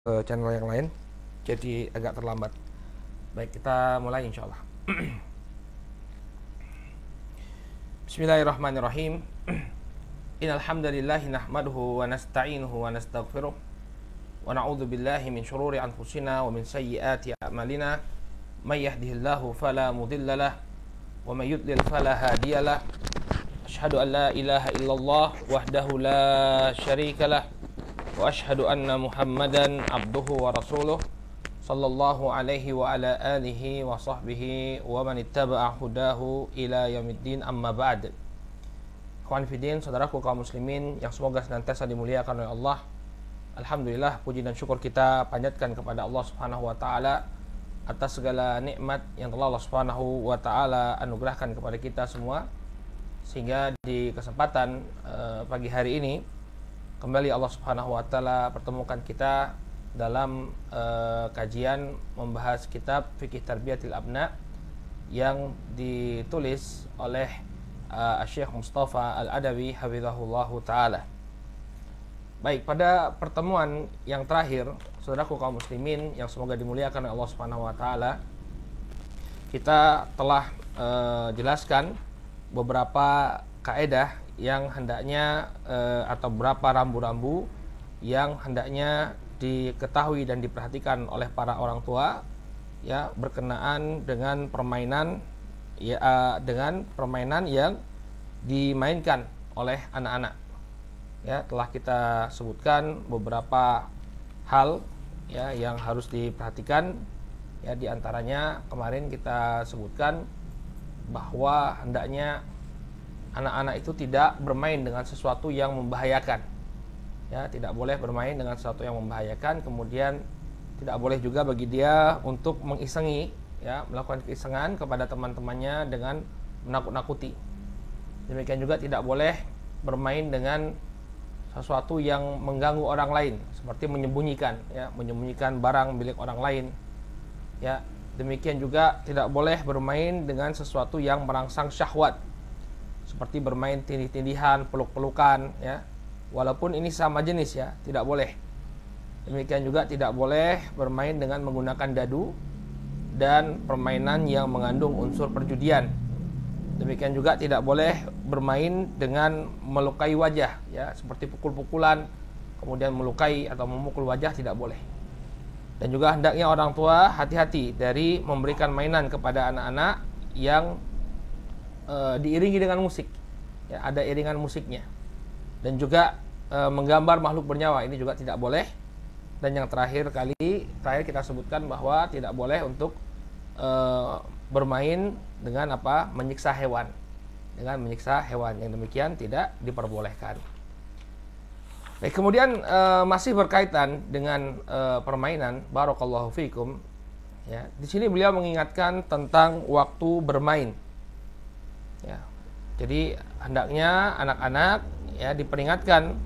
ke channel yang lain, jadi agak terlambat. Baik, kita mulai insyaallah. Bismillahirrahmanirrahim. Innal hamdalillah nahmaduhu wa nasta'inuhu wa nastaghfiruh wa na'udzu billahi min shururi anfusina wa min sayyiati a'malina. May yahdihillahu fala mudhillalah wa may yudlil fala hadiyalah. Asyhadu an la ilaha illallah wahdahu la syarikalah wa asyhadu anna Muhammadan abduhu wa rasuluh sallallahu alaihi wa ala alihi wa sahbihi wa man ittaba'a hudahu ila yaumiddin, amma ba'd. Ikhwan fillah, saudaraku kaum muslimin yang semoga senantiasa dimuliakan oleh Allah. Alhamdulillah, puji dan syukur kita panjatkan kepada Allah Subhanahu wa taala atas segala nikmat yang telah Allah Subhanahu wa taala anugerahkan kepada kita semua, sehingga di kesempatan pagi hari ini kembali Allah Subhanahu wa taala pertemukan kita dalam kajian membahas kitab Fiqh Tarbiyatil Abna yang ditulis oleh Syekh Mustafa Al-Adawi hafizahullahu taala. Baik, pada pertemuan yang terakhir, saudaraku kaum muslimin yang semoga dimuliakan oleh Allah Subhanahu wa taala, kita telah jelaskan beberapa kaedah yang hendaknya atau beberapa rambu-rambu yang hendaknya diketahui dan diperhatikan oleh para orang tua, ya, berkenaan dengan permainan, ya, dengan permainan yang dimainkan oleh anak-anak. Ya, telah kita sebutkan beberapa hal, ya, yang harus diperhatikan. Ya, di antaranya kemarin kita sebutkan bahwa hendaknya anak-anak itu tidak bermain dengan sesuatu yang membahayakan. Ya, tidak boleh bermain dengan sesuatu yang membahayakan. Kemudian tidak boleh juga bagi dia untuk mengisengi, ya, melakukan keisengan kepada teman-temannya dengan menakut-nakuti. Demikian juga tidak boleh bermain dengan sesuatu yang mengganggu orang lain, seperti menyembunyikan, ya, menyembunyikan barang milik orang lain. Ya, demikian juga tidak boleh bermain dengan sesuatu yang merangsang syahwat, seperti bermain tindih-tindihan, peluk-pelukan, ya, walaupun ini sama jenis, ya, tidak boleh. Demikian juga tidak boleh bermain dengan menggunakan dadu dan permainan yang mengandung unsur perjudian. Demikian juga tidak boleh bermain dengan melukai wajah, ya, seperti pukul-pukulan, kemudian melukai atau memukul wajah, tidak boleh. Dan juga hendaknya orang tua hati-hati dari memberikan mainan kepada anak-anak yang diiringi dengan musik, ya, ada iringan musiknya. Dan juga menggambar makhluk bernyawa, ini juga tidak boleh. Dan yang terakhir kita sebutkan bahwa tidak boleh untuk bermain dengan menyiksa hewan. Dengan menyiksa hewan, yang demikian tidak diperbolehkan. Baik, kemudian masih berkaitan dengan permainan, barakallahu fikum, ya. Di sini beliau mengingatkan tentang waktu bermain. Ya. Jadi hendaknya anak-anak, ya, diperingatkan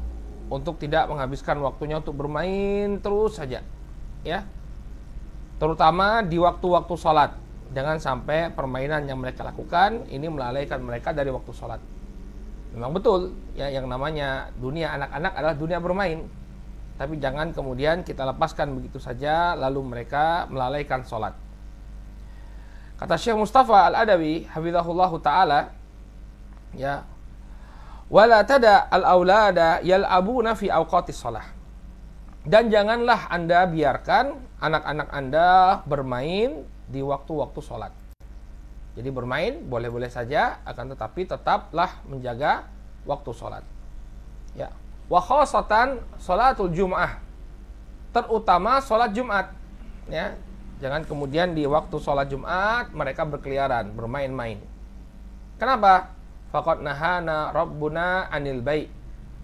untuk tidak menghabiskan waktunya untuk bermain terus saja, ya. Terutama di waktu-waktu sholat. Jangan sampai permainan yang mereka lakukan ini melalaikan mereka dari waktu sholat. Memang betul, ya, yang namanya dunia anak-anak adalah dunia bermain. Tapi jangan kemudian kita lepaskan begitu saja lalu mereka melalaikan sholat. Kata Syekh Mustafa Al-Adawi hafizahullahu taala, ya, wala tada al-aulada yal'abuna fi awqatis shalah. Dan janganlah Anda biarkan anak-anak Anda bermain di waktu-waktu sholat. Jadi bermain boleh-boleh saja, akan tetapi tetaplah menjaga waktu sholat. Ya. Wa khasatan sholatul Jum'ah, terutama sholat Jumat. Ya. Jangan kemudian di waktu sholat Jumat mereka berkeliaran, bermain-main. Kenapa? Faqad nahana Rabbuna anil bai'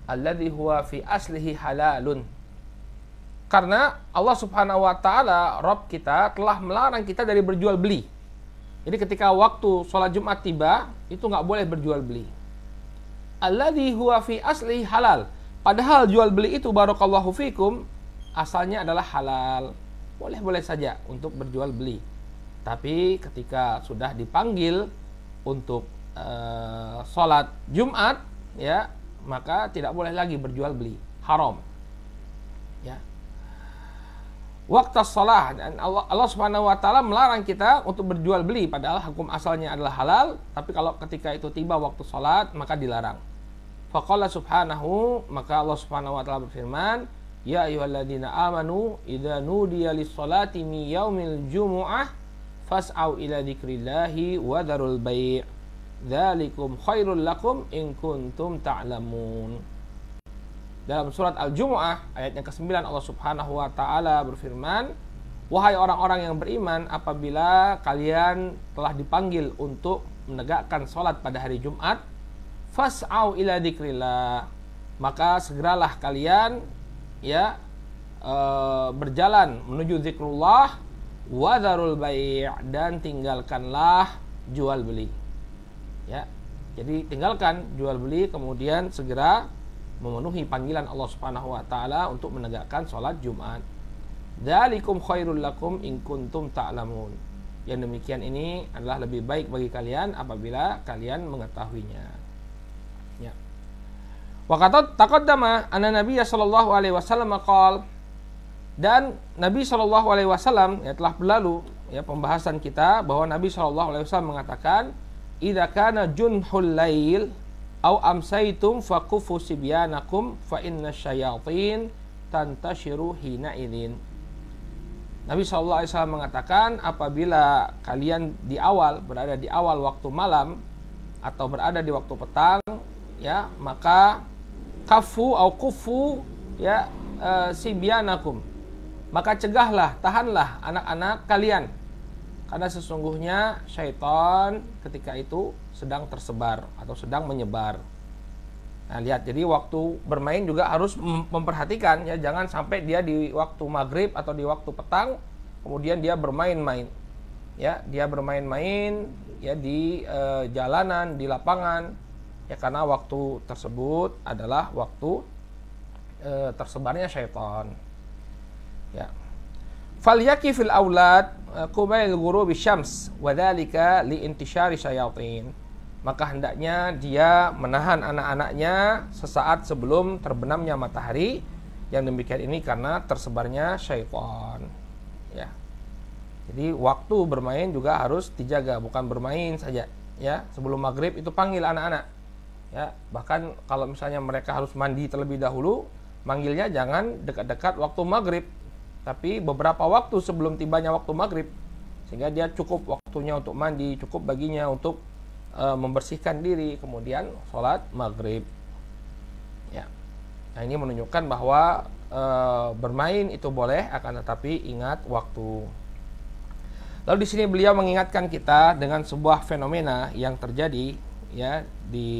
alladhi huwa fi aslihi halalun. Karena Allah Subhanahu wa taala, Rabb kita, telah melarang kita dari berjual beli. Jadi ketika waktu sholat Jumat tiba, itu nggak boleh berjual beli. Alladhi huwa fi aslihi halal. Padahal jual beli itu, barakallahu fikum, asalnya adalah halal. Boleh-boleh saja untuk berjual beli. Tapi ketika sudah dipanggil untuk sholat Jumat, ya, maka tidak boleh lagi berjual beli, haram. Ya. Waktu shalah, dan Allah Subhanahu wa taala melarang kita untuk berjual beli padahal hukum asalnya adalah halal, tapi kalau ketika itu tiba waktu salat maka dilarang. Faqala subhanahu, maka Allah Subhanahu wa taala berfirman, ya ayyuhalladzina amanu idza nudiya lis-sholati min yaumil jumu'ah fas'au ila dzikrillahi wa dzarul bai'. Dzalikum khairul lakum in kuntum ta'lamun. Dalam surat Al-Jumu'ah ayat yang ke-9 Allah Subhanahu wa taala berfirman, wahai orang-orang yang beriman, apabila kalian telah dipanggil untuk menegakkan salat pada hari Jumat, fas'au ila dzikrillah, maka segeralah kalian berjalan menuju zikrullah, wa dzarul bai', dan tinggalkanlah jual beli. Ya. Jadi tinggalkan jual beli, kemudian segera memenuhi panggilan Allah Subhanahu wa taala untuk menegakkan salat Jumat. Dzalikum khairul lakum in kuntum ta'lamun. Yang demikian ini adalah lebih baik bagi kalian apabila kalian mengetahuinya. Ya. Wa qad taqaddama anna Nabiy sallallahu alaihi wasallam qala, dan Nabi sallallahu alaihi wasallam telah berlalu pembahasan kita bahwa Nabi sallallahu alaihi wasallam mengatakan, idza kana junhul lail au amsaitum faqufu sibyanakum fa inna syayatin tantashiru hina idzin. Nabi sallallahu alaihi wasallam mengatakan, apabila kalian berada di awal waktu malam atau berada di waktu petang, maka kafu au kufu sibyanakum, maka cegahlah, tahanlah anak-anak kalian, karena sesungguhnya syaitan ketika itu sedang tersebar atau sedang menyebar. Nah, lihat, jadi waktu bermain juga harus memperhatikan, jangan sampai dia di waktu maghrib atau di waktu petang kemudian dia bermain-main. Dia bermain-main di jalanan, di lapangan, karena waktu tersebut adalah waktu tersebarnya syaitan. Falyaki fil aulad qubail ghurubi syams wa dzalika li intishari syayatin. Maka hendaknya dia menahan anak-anaknya sesaat sebelum terbenamnya matahari. Yang demikian ini karena tersebarnya syaitan. Jadi waktu bermain juga harus dijaga, bukan bermain saja. Sebelum maghrib itu panggil anak-anak. Bahkan kalau misalnya mereka harus mandi terlebih dahulu, manggilnya jangan dekat-dekat waktu maghrib, tapi beberapa waktu sebelum tibanya waktu maghrib, sehingga dia cukup waktunya untuk mandi, cukup baginya untuk membersihkan diri, kemudian sholat maghrib. Nah, ini menunjukkan bahwa bermain itu boleh, akan tetapi ingat waktu. Lalu di sini beliau mengingatkan kita dengan sebuah fenomena yang terjadi di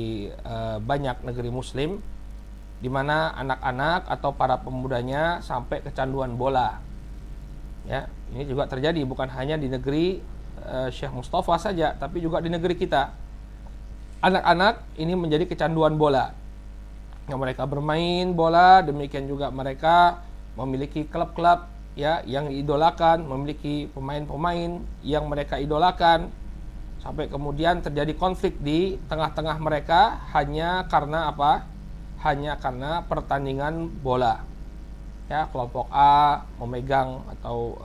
banyak negeri Muslim, di mana anak-anak atau para pemudanya sampai kecanduan bola. Ini juga terjadi bukan hanya di negeri Syekh Mustafa saja, tapi juga di negeri kita. Anak-anak ini menjadi kecanduan bola. Mereka bermain bola, demikian juga mereka memiliki klub-klub yang diidolakan, memiliki pemain-pemain yang mereka idolakan, sampai kemudian terjadi konflik di tengah-tengah mereka hanya karena apa? Hanya karena pertandingan bola. Kelompok A memegang atau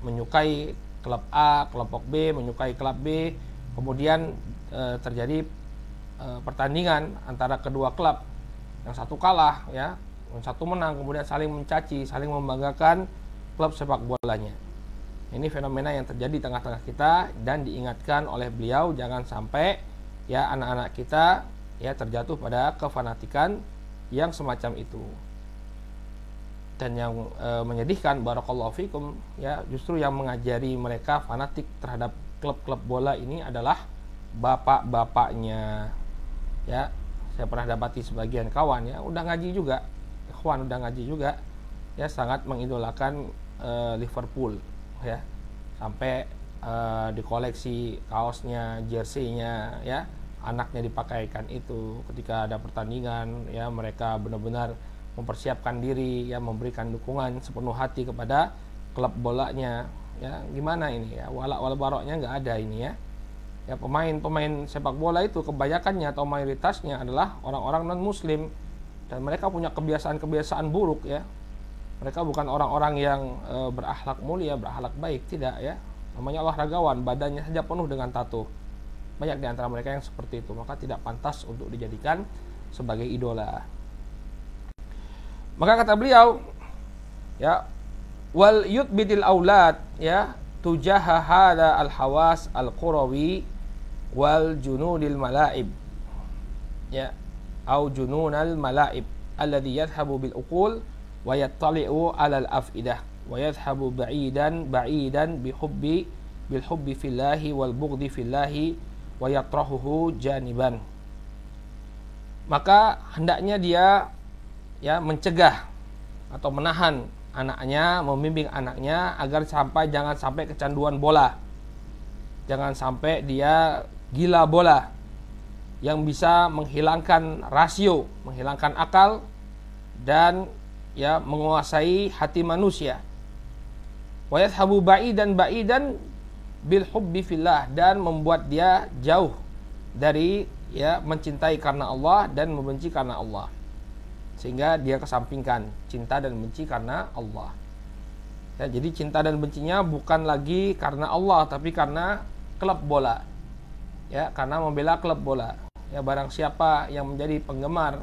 menyukai klub A, kelompok B menyukai klub B, kemudian terjadi pertandingan antara kedua klub, yang satu kalah, yang satu menang, kemudian saling mencaci, saling membanggakan klub sepak bolanya. Ini fenomena yang terjadi di tengah-tengah kita, dan diingatkan oleh beliau jangan sampai anak-anak kita terjatuh pada kefanatikan yang semacam itu. Dan yang menyedihkan, barakallahu fikum, justru yang mengajari mereka fanatik terhadap klub-klub bola ini adalah bapak-bapaknya. Saya pernah dapati sebagian kawan udah ngaji juga, ikhwan udah ngaji juga, sangat mengidolakan Liverpool, sampai dikoleksi kaosnya, jersey-nya, anaknya dipakaikan itu ketika ada pertandingan. Mereka benar-benar mempersiapkan diri, memberikan dukungan sepenuh hati kepada klub bolanya. Gimana ini walak wal baroknya nggak ada ini. Pemain-pemain sepak bola itu kebanyakannya atau mayoritasnya adalah orang-orang non muslim, dan mereka punya kebiasaan-kebiasaan buruk. Mereka bukan orang-orang yang berakhlak mulia, berakhlak baik, tidak ya. Namanya olahragawan, badannya saja penuh dengan tato. Banyak di antara mereka yang seperti itu, maka tidak pantas untuk dijadikan sebagai idola. Maka kata beliau, ya, wal yutbidil aulad, ya, tujaha hada al hawas al qurawi wal junudil malaib, ya, au jununal malaib alladhi yadhhabu bil uqul wa yattali'u 'alal afidah wa yadhhabu ba'idan bil hubbi fillahi wal bughdi fillahi wa yatrahuhu janiban. Maka hendaknya dia ya mencegah atau menahan anaknya, membimbing anaknya agar jangan sampai kecanduan bola. Jangan sampai dia gila bola yang bisa menghilangkan rasio, menghilangkan akal dan ya menguasai hati manusia. Wa yadhhabu ba'idan bil hubbi fillah, dan membuat dia jauh dari ya mencintai karena Allah dan membenci karena Allah. Sehingga dia kesampingkan cinta dan benci karena Allah. Ya, jadi cinta dan bencinya bukan lagi karena Allah, tapi karena klub bola. Ya, karena membela klub bola. Ya, barang siapa yang menjadi penggemar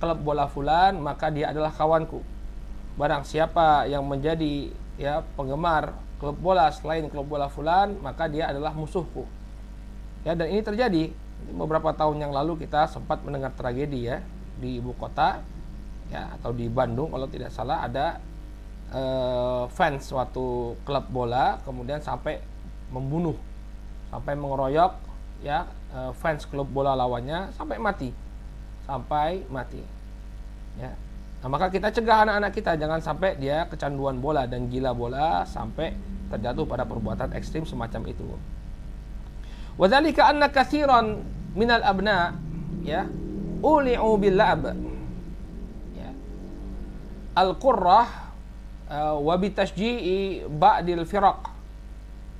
klub bola fulan, maka dia adalah kawanku. Barang siapa yang menjadi ya penggemar klub bola selain klub bola fulan, maka dia adalah musuhku. Ya, dan ini terjadi. Beberapa tahun yang lalu kita sempat mendengar tragedi ya di ibu kota, ya, atau di Bandung kalau tidak salah, ada fans suatu klub bola kemudian sampai membunuh, sampai mengeroyok ya fans klub bola lawannya sampai mati. Ya. Nah, maka kita cegah anak-anak kita jangan sampai dia kecanduan bola dan gila bola sampai terjatuh pada perbuatan ekstrim semacam itu. Wa dzalika anna katsiran minal abna ya uli'u bil la'b ya al-qurrah wa bi tashji'i ba'dil firaq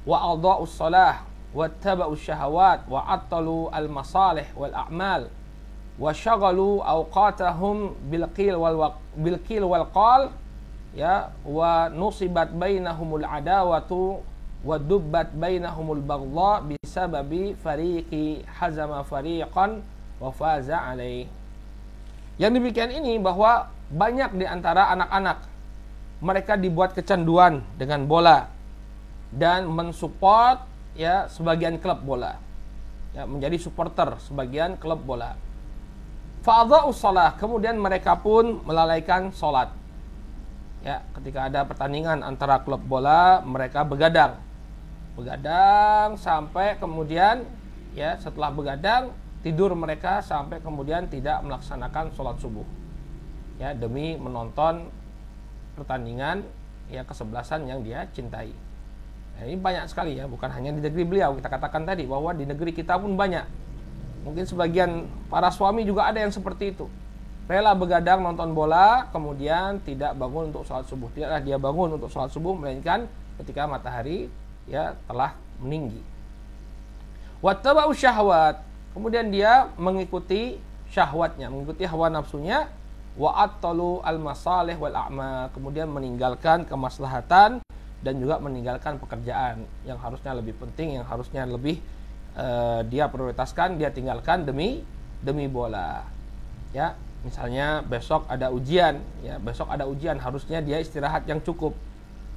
wa adha'us salah wa taba'us syahawat wa attalu al-masalih wal a'mal wa syaghalu awqatahum bil qil wal qal ya wa nusibat bainahumul adawatu wa dubbat bainahumul baghdha bisababi fariqi hazama fariqan wa faza alaih. Yang demikian ini bahwa banyak di antara anak-anak mereka dibuat kecanduan dengan bola dan mensupport ya sebagian klub bola, ya, menjadi supporter sebagian klub bola. Fa'adha'us shalah, kemudian mereka pun melalaikan sholat. Ya, ketika ada pertandingan antara klub bola, mereka begadang sampai kemudian ya setelah begadang tidur mereka sampai kemudian tidak melaksanakan sholat subuh. Ya, demi menonton pertandingan ya kesebelasan yang dia cintai. Ya, ini banyak sekali ya, bukan hanya di negeri beliau. Kita katakan tadi bahwa di negeri kita pun banyak. Mungkin sebagian para suami juga ada yang seperti itu. Rela begadang nonton bola, kemudian tidak bangun untuk sholat subuh. Tidaklah dia bangun untuk sholat subuh, melainkan ketika matahari ya telah meninggi. Wattaba'u syahwat, kemudian dia mengikuti syahwatnya, mengikuti hawa nafsunya. Wa'attalu al-masalih wal a'mal, kemudian meninggalkan kemaslahatan dan juga meninggalkan pekerjaan yang harusnya lebih penting, yang harusnya lebih dia prioritaskan, dia tinggalkan demi bola. Ya, misalnya besok ada ujian, ya, besok ada ujian, harusnya dia istirahat yang cukup.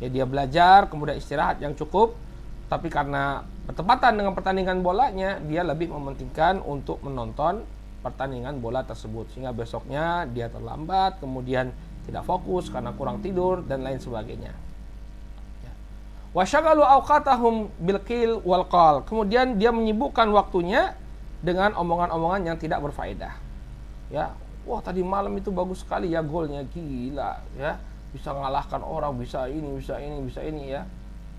Ya, dia belajar kemudian istirahat yang cukup, tapi karena bertepatan dengan pertandingan bolanya, dia lebih mementingkan untuk menonton pertandingan bola tersebut, sehingga besoknya dia terlambat, kemudian tidak fokus karena kurang tidur dan lain sebagainya. Wa syaghalu awqatahum bil qil wal qal, kemudian dia menyibukkan waktunya dengan omongan-omongan yang tidak berfaedah. Ya, wah tadi malam itu bagus sekali ya golnya, gila ya, bisa mengalahkan orang, bisa ini ya.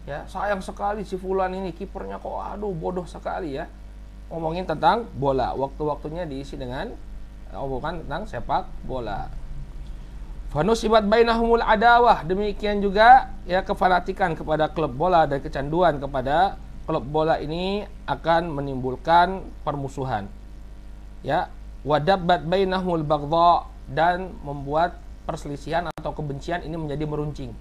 Ya, sayang sekali si fulan ini kipernya kok aduh bodoh sekali ya. Ngomongin tentang bola, waktu-waktunya diisi dengan omongan tentang sepak bola. Fanusibat bainahumul adawah, demikian juga ya kefanatikan kepada klub bola dan kecanduan kepada klub bola ini akan menimbulkan permusuhan. Ya, wadabbat bainahumul baghdha, dan membuat perselisihan atau kebencian ini menjadi meruncing.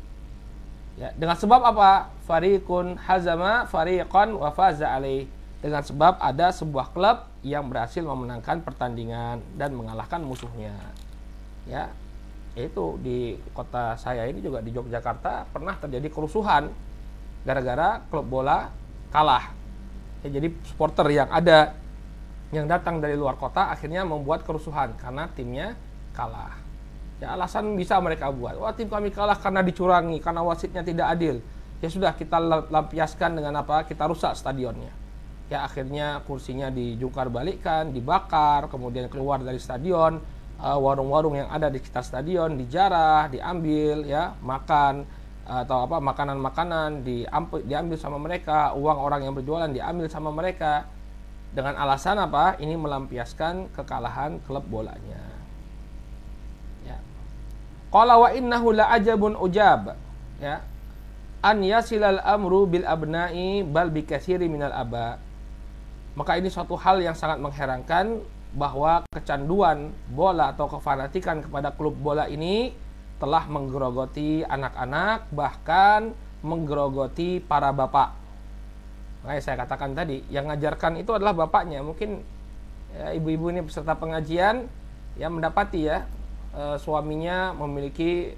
Ya, dengan sebab apa? Fariqun hazama fariqan wa faza alaih. Dengan sebab ada sebuah klub yang berhasil memenangkan pertandingan dan mengalahkan musuhnya. Ya, itu di kota saya ini juga di Yogyakarta pernah terjadi kerusuhan gara-gara klub bola kalah. Ya, jadi supporter yang datang dari luar kota akhirnya membuat kerusuhan karena timnya kalah. Ya, alasan bisa mereka buat, wah tim kami kalah karena dicurangi, karena wasitnya tidak adil. Ya sudah, kita lampiaskan dengan apa? Kita rusak stadionnya. Ya, akhirnya kursinya dijungkar balikkan, dibakar, kemudian keluar dari stadion, warung-warung yang ada di sekitar stadion dijarah, diambil, ya, makan atau apa makanan-makanan diambil sama mereka, uang orang yang berjualan diambil sama mereka. Dengan alasan apa? Ini melampiaskan kekalahan klub bolanya. Ya. Qala wa innahu la ajabun ujab. Ya. An yasilal amru bil abna'i bal bi katsiri minal aba. Maka ini suatu hal yang sangat mengherankan bahwa kecanduan bola atau kefanatikan kepada klub bola ini telah menggerogoti anak-anak, bahkan menggerogoti para bapak. Makanya saya katakan tadi, yang ngajarkan itu adalah bapaknya. Mungkin ya, ibu-ibu ini peserta pengajian yang mendapati ya suaminya memiliki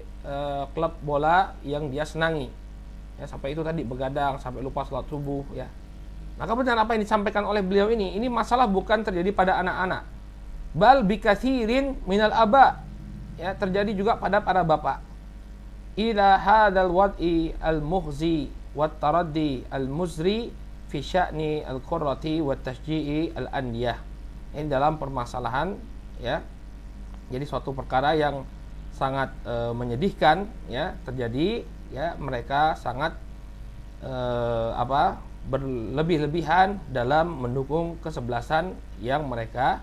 klub bola yang dia senangi. Ya, sampai itu tadi begadang sampai lupa sholat subuh ya. Maka benar apa yang disampaikan oleh beliau ini masalah bukan terjadi pada anak-anak. Bal bikatsirin minal aba. Ya, terjadi juga pada para bapak. Ila hadzal wad'i al-mukhzi wat taraddi al-muzri fi sya'ni al-qurrati wa tashji'i al-andiyah. Ini dalam permasalahan ya. Jadi suatu perkara yang sangat menyedihkan ya terjadi ya, mereka sangat berlebih-lebihan dalam mendukung kesebelasan yang mereka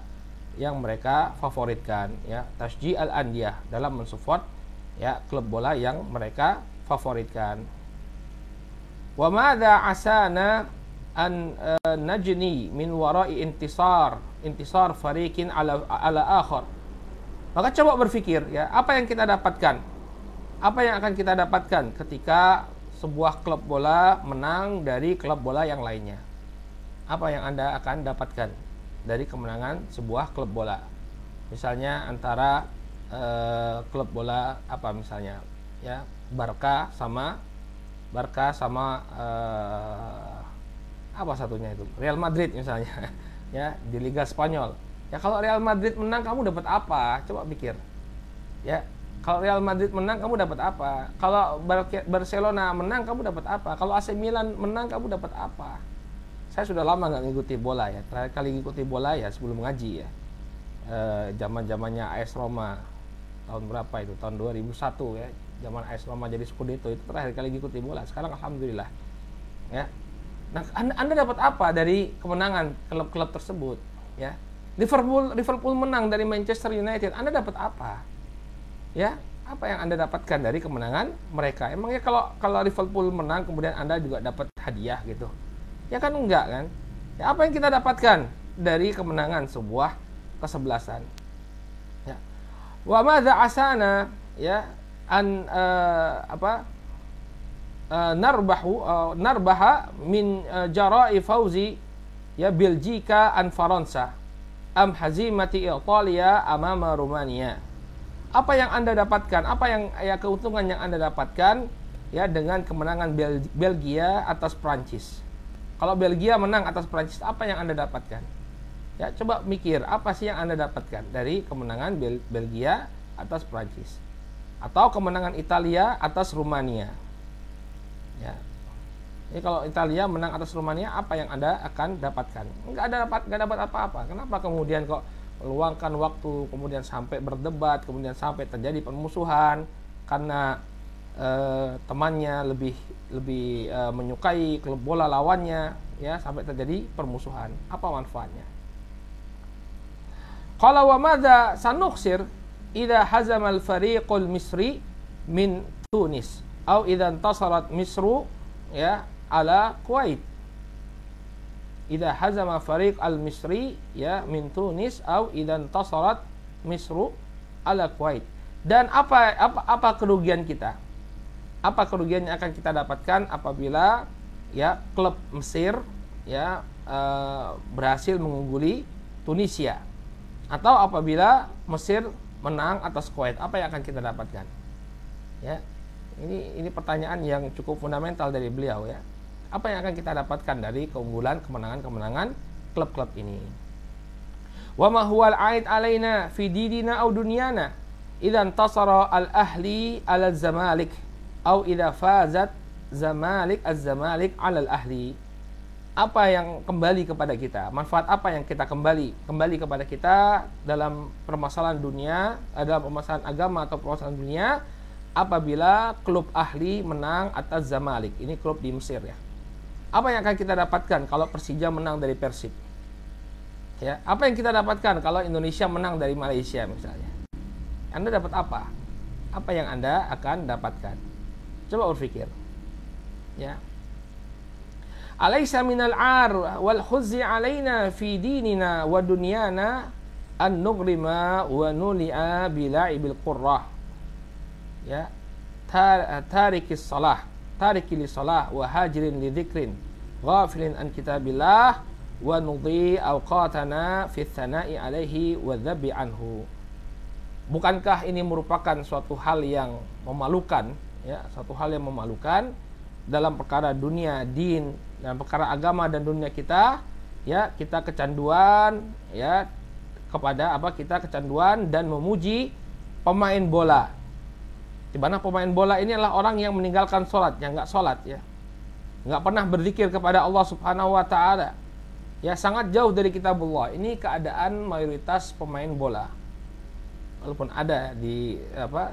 favoritkan ya, tashji' al-andiyah, dalam mensupport ya klub bola yang mereka favoritkan. Wa madza asana an najni min wara'i intisar fariqin ala akhar. Maka coba berpikir ya, apa yang kita dapatkan? Apa yang akan kita dapatkan ketika sebuah klub bola menang dari klub bola yang lainnya? Apa yang Anda akan dapatkan dari kemenangan sebuah klub bola? Misalnya antara klub bola apa misalnya ya, Barca sama apa satunya itu, Real Madrid misalnya ya, di Liga Spanyol. Ya, kalau Real Madrid menang kamu dapat apa? Coba pikir. Ya, kalau Real Madrid menang kamu dapat apa? Kalau Barcelona menang kamu dapat apa? Kalau AC Milan menang kamu dapat apa? Saya sudah lama nggak ngikuti bola ya. Terakhir kali ngikuti bola ya sebelum ngaji ya. Zaman-zamannya AS Roma. Tahun berapa itu? Tahun 2001 ya. Zaman AS Roma jadi Scudetto, itu terakhir kali ngikuti bola. Sekarang alhamdulillah. Ya. Nah, Anda dapat apa dari kemenangan klub-klub tersebut? Ya, Liverpool menang dari Manchester United. Anda dapat apa? Ya, apa yang Anda dapatkan dari kemenangan mereka? Emangnya kalau Liverpool menang kemudian Anda juga dapat hadiah gitu? Ya kan enggak kan? Ya, apa yang kita dapatkan dari kemenangan sebuah kesebelasan? Ya. Wa madza asana ya an narbaha min jara'i fauzi ya Belgika an Faransa am hazimati Italia amama Rumania. Apa yang Anda dapatkan? Apa yang keuntungan yang Anda dapatkan ya dengan kemenangan Belgia atas Prancis? Kalau Belgia menang atas Prancis, apa yang Anda dapatkan? Ya, coba mikir, apa sih yang Anda dapatkan dari kemenangan Belgia atas Prancis? Atau kemenangan Italia atas Rumania? Ya. Jadi kalau Italia menang atas Rumania, apa yang Anda akan dapatkan? Nggak dapat apa-apa. Kenapa kemudian kok meluangkan waktu, kemudian sampai berdebat, kemudian sampai terjadi permusuhan karena temannya lebih menyukai klub bola lawannya, ya, sampai terjadi permusuhan. Apa manfaatnya? Qala wa madza sanukhsir idza hazama al-fariqul misri min Tunis atau idza intasarat Misru ya ala Kuwait. Idza hazama fariq al-Misri ya min Tunis atau idza intasarat Misru ala Kuwait. Dan apa kerugian kita? Apa kerugian yang akan kita dapatkan apabila ya klub Mesir ya berhasil mengungguli Tunisia, atau apabila Mesir menang atas Kuwait, apa yang akan kita dapatkan? Ya, ini pertanyaan yang cukup fundamental dari beliau ya. Apa yang akan kita dapatkan dari keunggulan, kemenangan klub-klub ini? Wa ma huwal aid alaina fi dinina aw dunyana idzan tasara al-ahli ala zamalik aw idza fazat zamalik az-zamalik ala al-ahli. Apa yang kembali kepada kita? Manfaat apa yang kita kembali kepada kita dalam permasalahan dunia, dalam permasalahan agama atau permasalahan dunia, apabila klub ahli menang atas Zamalek? Ini klub di Mesir ya. Apa yang akan kita dapatkan kalau Persija menang dari Persib? Ya, apa yang kita dapatkan kalau Indonesia menang dari Malaysia misalnya? Anda dapat apa? Apa yang Anda akan dapatkan? Coba berpikir. Ya. Alaysa minal 'ar wal khuzzi 'alaina fi dinina wa dunyana an nughrima wa nuli'a bila'ibil qurrah. Ya. Tarikis salah, tariki li salah wa hajirin li dzikrin, ghafilin an kitabillah wa nudhi awqatana fi tsana'i alaihi wa dhabbi anhu. Bukankah ini merupakan suatu hal yang memalukan ya, suatu hal yang memalukan dalam perkara dunia, din, dalam perkara agama dan dunia kita ya, kita kecanduan ya kepada apa? Kita kecanduan dan memuji pemain bola. Di mana pemain bola ini adalah orang yang meninggalkan sholat, yang nggak sholat ya, nggak pernah berzikir kepada Allah Subhanahu Wa Taala, ya sangat jauh dari kitabullah. Ini keadaan mayoritas pemain bola. Walaupun ada di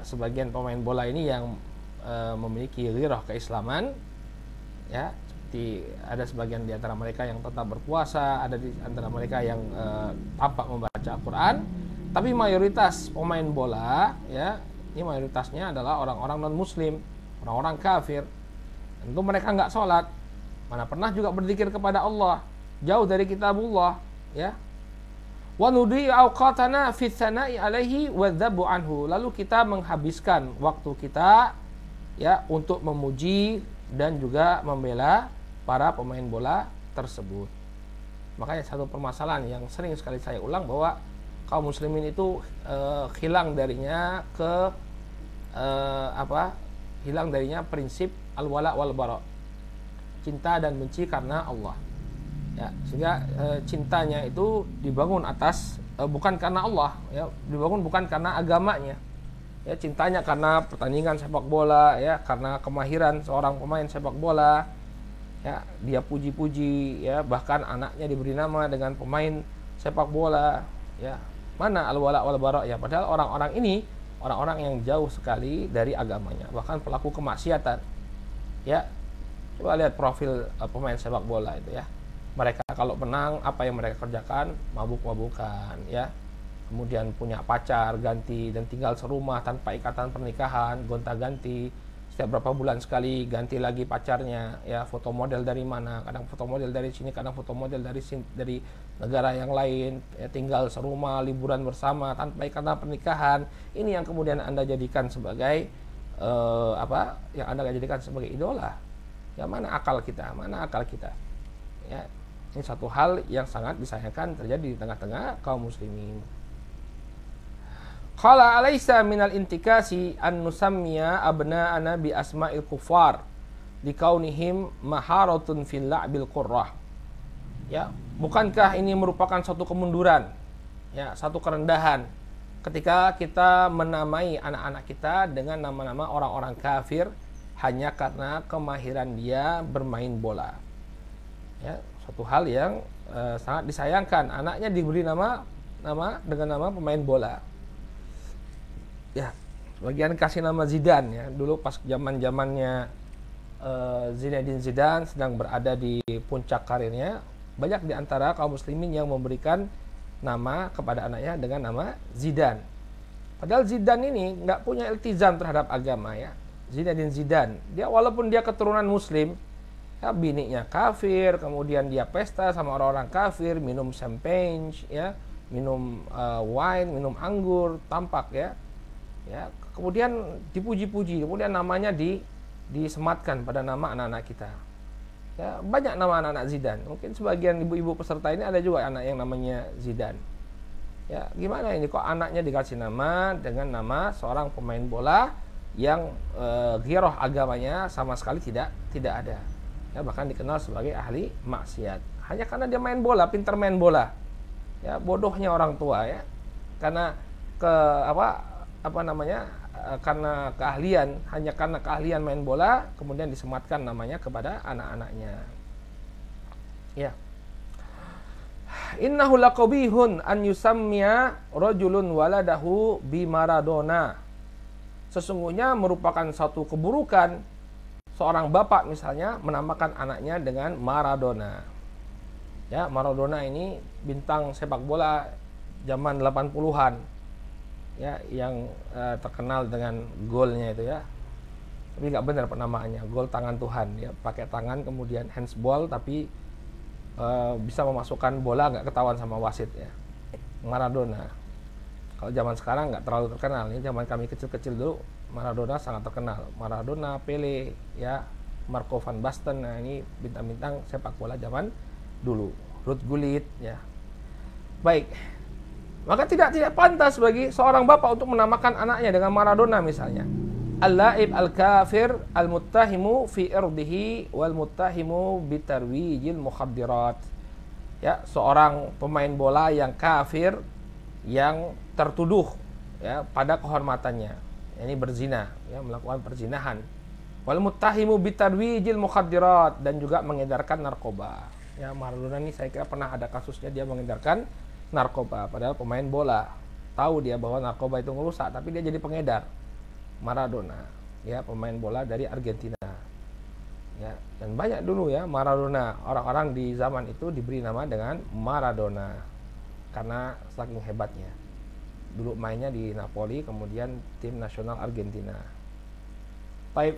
sebagian pemain bola ini yang memiliki ghirah keislaman, ya seperti ada sebagian di antara mereka yang tetap berpuasa, ada di antara mereka yang tampak membaca Al-Quran, tapi mayoritas pemain bola ya, ini mayoritasnya adalah orang-orang non-muslim, orang-orang kafir. Tentu mereka nggak sholat, mana pernah juga berzikir kepada Allah, jauh dari kitabullah ya. Wa nudhi awqatana fi tsana'i alaihi wa dzabu anhu. Lalu kita menghabiskan waktu kita ya untuk memuji dan juga membela para pemain bola tersebut. Makanya satu permasalahan yang sering sekali saya ulang bahwa kaum muslimin itu hilang darinya hilang darinya prinsip al-wala wal bara, cinta dan benci karena Allah. Ya, sehingga cintanya itu dibangun atas bukan karena Allah ya, dibangun bukan karena agamanya ya, cintanya karena pertandingan sepak bola ya, karena kemahiran seorang pemain sepak bola ya, dia puji-puji ya, bahkan anaknya diberi nama dengan pemain sepak bola ya. Mana al-wala wal bara ya, padahal orang-orang ini orang-orang yang jauh sekali dari agamanya, bahkan pelaku kemaksiatan ya. Coba lihat profil pemain sepak bola itu ya. Mereka kalau menang, apa yang mereka kerjakan? Mabuk-mabukan ya. Kemudian punya pacar ganti dan tinggal serumah tanpa ikatan pernikahan, gonta-ganti. Setiap berapa bulan sekali ganti lagi pacarnya ya, foto model dari mana? Kadang foto model dari sini, kadang foto model dari negara yang lain ya, tinggal serumah, liburan bersama tanpa ikatan pernikahan. Ini yang kemudian Anda jadikan sebagai yang Anda jadikan sebagai idola. Ya, mana akal kita? Mana akal kita? Ya, ini satu hal yang sangat disayangkan terjadi di tengah-tengah kaum muslimin. Qala alaysa minal intikasi an nusammiya abna'ana bi asma'il kufar likaunihim maharatun fil la'bil qurrah. Ya, bukankah ini merupakan suatu kemunduran? Ya, satu kerendahan ketika kita menamai anak-anak kita dengan nama-nama orang-orang kafir hanya karena kemahiran dia bermain bola. Ya, suatu hal yang sangat disayangkan, anaknya diberi nama dengan nama pemain bola. Ya, sebagian kasih nama Zidane ya. Dulu pas zaman-zamannya Zinedine Zidane sedang berada di puncak karirnya, banyak di antara kaum muslimin yang memberikan nama kepada anaknya dengan nama Zidane. Padahal Zidane ini nggak punya iltizam terhadap agama ya. Zinedine Zidane, dia walaupun dia keturunan muslim, ya, bininya kafir, kemudian dia pesta sama orang-orang kafir, minum champagne ya, minum wine, minum anggur, tampak ya. Ya, kemudian dipuji-puji, kemudian namanya disematkan pada nama anak-anak kita. Ya, banyak nama anak-anak Zidane. Mungkin sebagian ibu-ibu peserta ini ada juga anak yang namanya Zidane. Ya, gimana ini kok anaknya dikasih nama dengan nama seorang pemain bola yang ghiroh agamanya sama sekali tidak ada. Ya, bahkan dikenal sebagai ahli maksiat. Hanya karena dia main bola, pintar main bola. Ya, bodohnya orang tua ya. Karena karena keahlian main bola kemudian disematkan namanya kepada anak-anaknya. Ya. Innahu laqabihun an yusammiya rajulun waladahu bi Maradona. Sesungguhnya merupakan satu keburukan seorang bapak misalnya menamakan anaknya dengan Maradona. Ya, Maradona ini bintang sepak bola zaman 80-an. Ya, yang terkenal dengan golnya itu ya. Tapi nggak benar penamaannya, gol tangan Tuhan ya, pakai tangan kemudian handsball tapi bisa memasukkan bola nggak ketahuan sama wasit ya. Maradona. Kalau zaman sekarang nggak terlalu terkenal, ini zaman kami kecil-kecil dulu Maradona sangat terkenal. Maradona, Pele ya, Marco van Basten, nah ini bintang-bintang sepak bola zaman dulu. Ruud Gullit ya. Baik. Maka tidak pantas bagi seorang bapak untuk menamakan anaknya dengan Maradona misalnya. Al-la'ib al-kafir al-muttahimu fi irdihi wal muttahimu bitarwijil mukhaddirat. Ya, seorang pemain bola yang kafir yang tertuduh ya pada kehormatannya. Ini berzina, ya, melakukan perzinahan. Wal muttahimu bitarwijil mukhaddirat dan juga mengedarkan narkoba. Ya, Maradona ini saya kira pernah ada kasusnya dia mengedarkan narkoba, padahal pemain bola, tahu dia bahwa narkoba itu merusak, tapi dia jadi pengedar. Maradona, ya, pemain bola dari Argentina. Ya, dan banyak dulu ya Maradona, orang-orang di zaman itu diberi nama dengan Maradona karena saking hebatnya. Dulu mainnya di Napoli, kemudian tim nasional Argentina. Baik,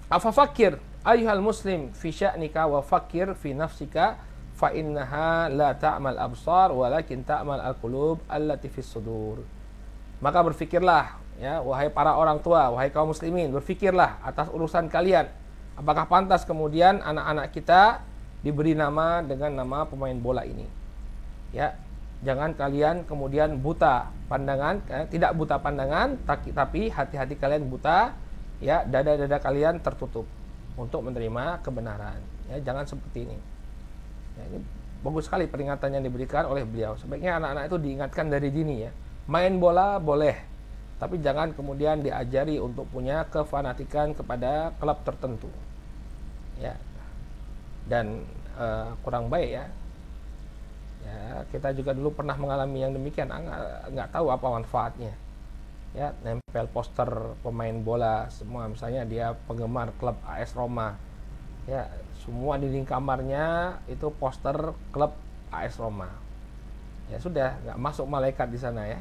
afafakir ayyuhal muslim fi sya'nika wa fakir fi nafsika fa innaha la ta'mal absar walakin ta'mal al-qulub allati fis sudur. Maka berfikirlah ya, wahai para orang tua, wahai kaum muslimin, berfikirlah atas urusan kalian. Apakah pantas kemudian anak-anak kita diberi nama dengan nama pemain bola ini? Ya, jangan kalian kemudian buta pandangan, tidak buta pandangan, tapi hati-hati kalian buta, ya, dada-dada kalian tertutup untuk menerima kebenaran. Ya, jangan seperti ini. Ya, ini bagus sekali peringatan yang diberikan oleh beliau. Sebaiknya anak-anak itu diingatkan dari dini ya. Main bola boleh, tapi jangan kemudian diajari untuk punya kefanatikan kepada klub tertentu. Ya. Dan kurang baik ya. Ya, kita juga dulu pernah mengalami yang demikian, nggak tahu apa manfaatnya. Ya, nempel poster pemain bola semua, misalnya dia penggemar klub AS Roma. Ya, semua dinding kamarnya itu poster klub AS Roma. Ya sudah, nggak masuk malaikat di sana ya.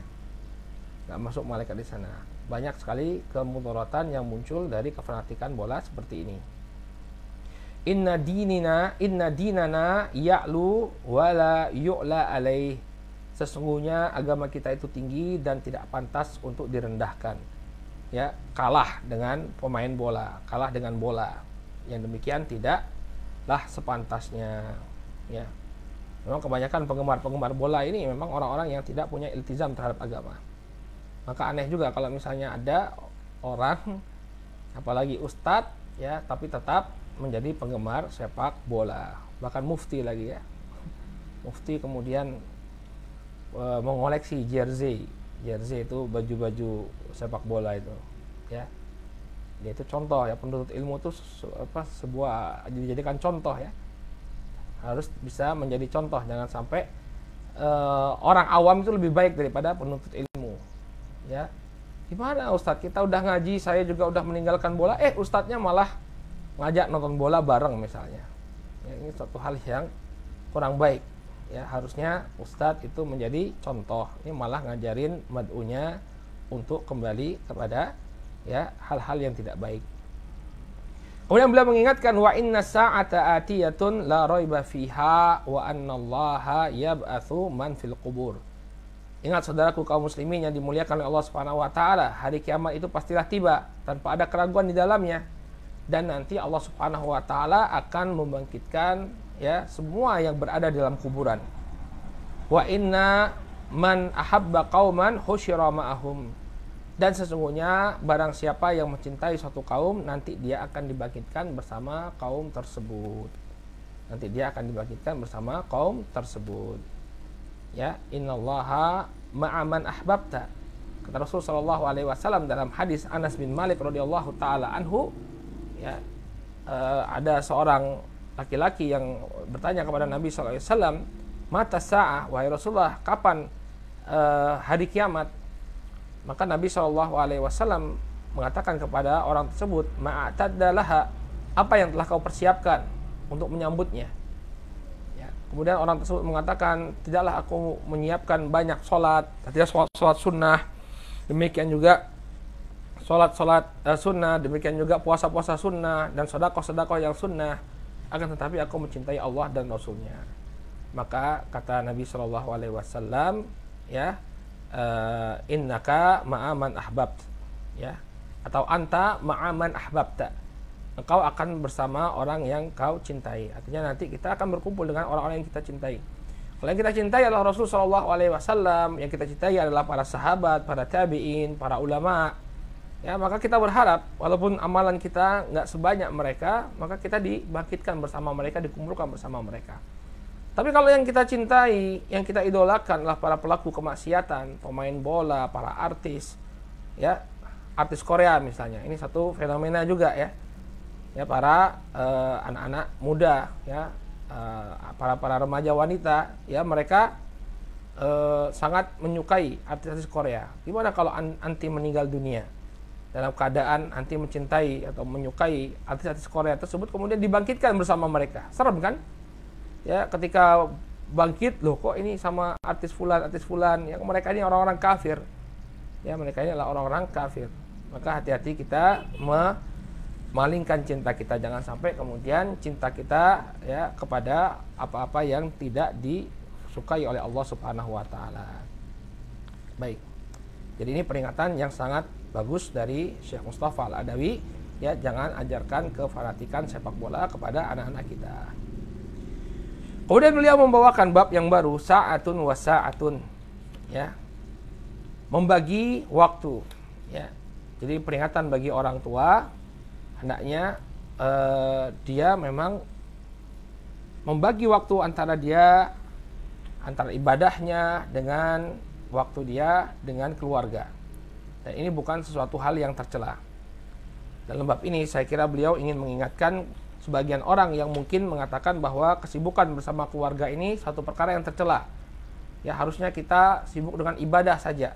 Nggak masuk malaikat di sana. Banyak sekali kemudaratan yang muncul dari kefanatikan bola seperti ini. Inna dinana ya'lu wala yu'la alaih. Sesungguhnya agama kita itu tinggi dan tidak pantas untuk direndahkan. Ya, kalah dengan pemain bola, kalah dengan bola. Yang demikian tidaklah sepantasnya. Ya. Memang kebanyakan penggemar bola ini memang orang-orang yang tidak punya iltizam terhadap agama. Maka aneh juga kalau misalnya ada orang, apalagi ustadz, ya, tapi tetap menjadi penggemar sepak bola. Bahkan mufti lagi ya. Mufti kemudian mengoleksi jersey itu baju-baju sepak bola itu. Ya. Dia itu contoh ya, penuntut ilmu itu sebuah dijadikan contoh ya. Harus bisa menjadi contoh, jangan sampai orang awam itu lebih baik daripada penuntut ilmu. Ya, gimana Ustadz, kita udah ngaji, saya juga udah meninggalkan bola, Ustadznya malah ngajak nonton bola bareng misalnya. Ya, ini suatu hal yang kurang baik. Ya, harusnya Ustadz itu menjadi contoh. Ini malah ngajarin mad'unya untuk kembali kepada ya hal-hal yang tidak baik. Kemudian beliau mengingatkan wa inna sa'ata atiyatun la raiba fiha wa annallaha yab'atsu man fil qubur. Ingat saudaraku kaum muslimin yang dimuliakan oleh Allah Subhanahu wa taala, hari kiamat itu pastilah tiba tanpa ada keraguan di dalamnya. Dan nanti Allah Subhanahu wa taala akan membangkitkan ya semua yang berada di dalam kuburan. Wa inna man ahabba qauman husyira ma'ahum. Dan sesungguhnya barang siapa yang mencintai suatu kaum, nanti dia akan dibangkitkan bersama kaum tersebut. Nanti dia akan dibangkitkan bersama kaum tersebut. Ya, innallaha ma'aman ahbabta. Kata Rasul sallallahu alaihi wasallam dalam hadis Anas bin Malik radhiyallahu taala anhu, ya, ada seorang laki-laki yang bertanya kepada Nabi sallallahu alaihi wasallam, "Mata sa'ah, wahai Rasulullah, kapan hari kiamat?" Maka Nabi sallallahu alaihi wasallam mengatakan kepada orang tersebut, "Ma'atadalaha, apa yang telah kau persiapkan untuk menyambutnya?" Kemudian orang tersebut mengatakan, tidaklah aku menyiapkan banyak sholat, artinya sholat sunnah, demikian juga sholat sunnah, demikian juga puasa sunnah, dan sedekah yang sunnah, akan tetapi aku mencintai Allah dan Rasulnya. Maka kata Nabi Shallallahu Alaihi Wasallam, ya, innaka ma'aman ahbabt, ya, atau anta ma'aman ahbabta. Engkau akan bersama orang yang kau cintai. Artinya nanti kita akan berkumpul dengan orang-orang yang kita cintai. Kalau yang kita cintai adalah Rasul Shallallahu Alaihi Wasallam, yang kita cintai adalah para sahabat, para tabiin, para ulama. Ya, maka kita berharap walaupun amalan kita nggak sebanyak mereka, maka kita dibangkitkan bersama mereka, dikumpulkan bersama mereka. Tapi kalau yang kita cintai, yang kita idolakan adalah para pelaku kemaksiatan, pemain bola, para artis, ya, artis Korea misalnya. Ini satu fenomena juga, ya. Ya, para anak-anak muda, ya, para remaja wanita, ya, mereka sangat menyukai artis-artis Korea. Gimana kalau anti meninggal dunia dalam keadaan anti mencintai atau menyukai artis-artis Korea tersebut, kemudian dibangkitkan bersama mereka? Serem kan? Ya, ketika bangkit, loh kok ini sama artis fulan, yang mereka ini orang-orang kafir. Ya, mereka ini adalah orang-orang kafir. Maka hati-hati kita malingkan cinta kita, jangan sampai kemudian cinta kita, ya, kepada apa-apa yang tidak disukai oleh Allah Subhanahu wa taala. Baik. Jadi ini peringatan yang sangat bagus dari Syekh Mustafa Al-Adawi, ya, jangan ajarkan kefanatikan sepak bola kepada anak-anak kita. Kemudian beliau membawakan bab yang baru, sa'atun wa sa'atun, ya. Membagi waktu, ya. Jadi peringatan bagi orang tua, hendaknya dia memang membagi waktu antara ibadahnya dengan waktu dia dengan keluarga. Dan ini bukan sesuatu hal yang tercela. Dalam bab ini saya kira beliau ingin mengingatkan sebagian orang yang mungkin mengatakan bahwa kesibukan bersama keluarga ini satu perkara yang tercela. Ya, harusnya kita sibuk dengan ibadah saja.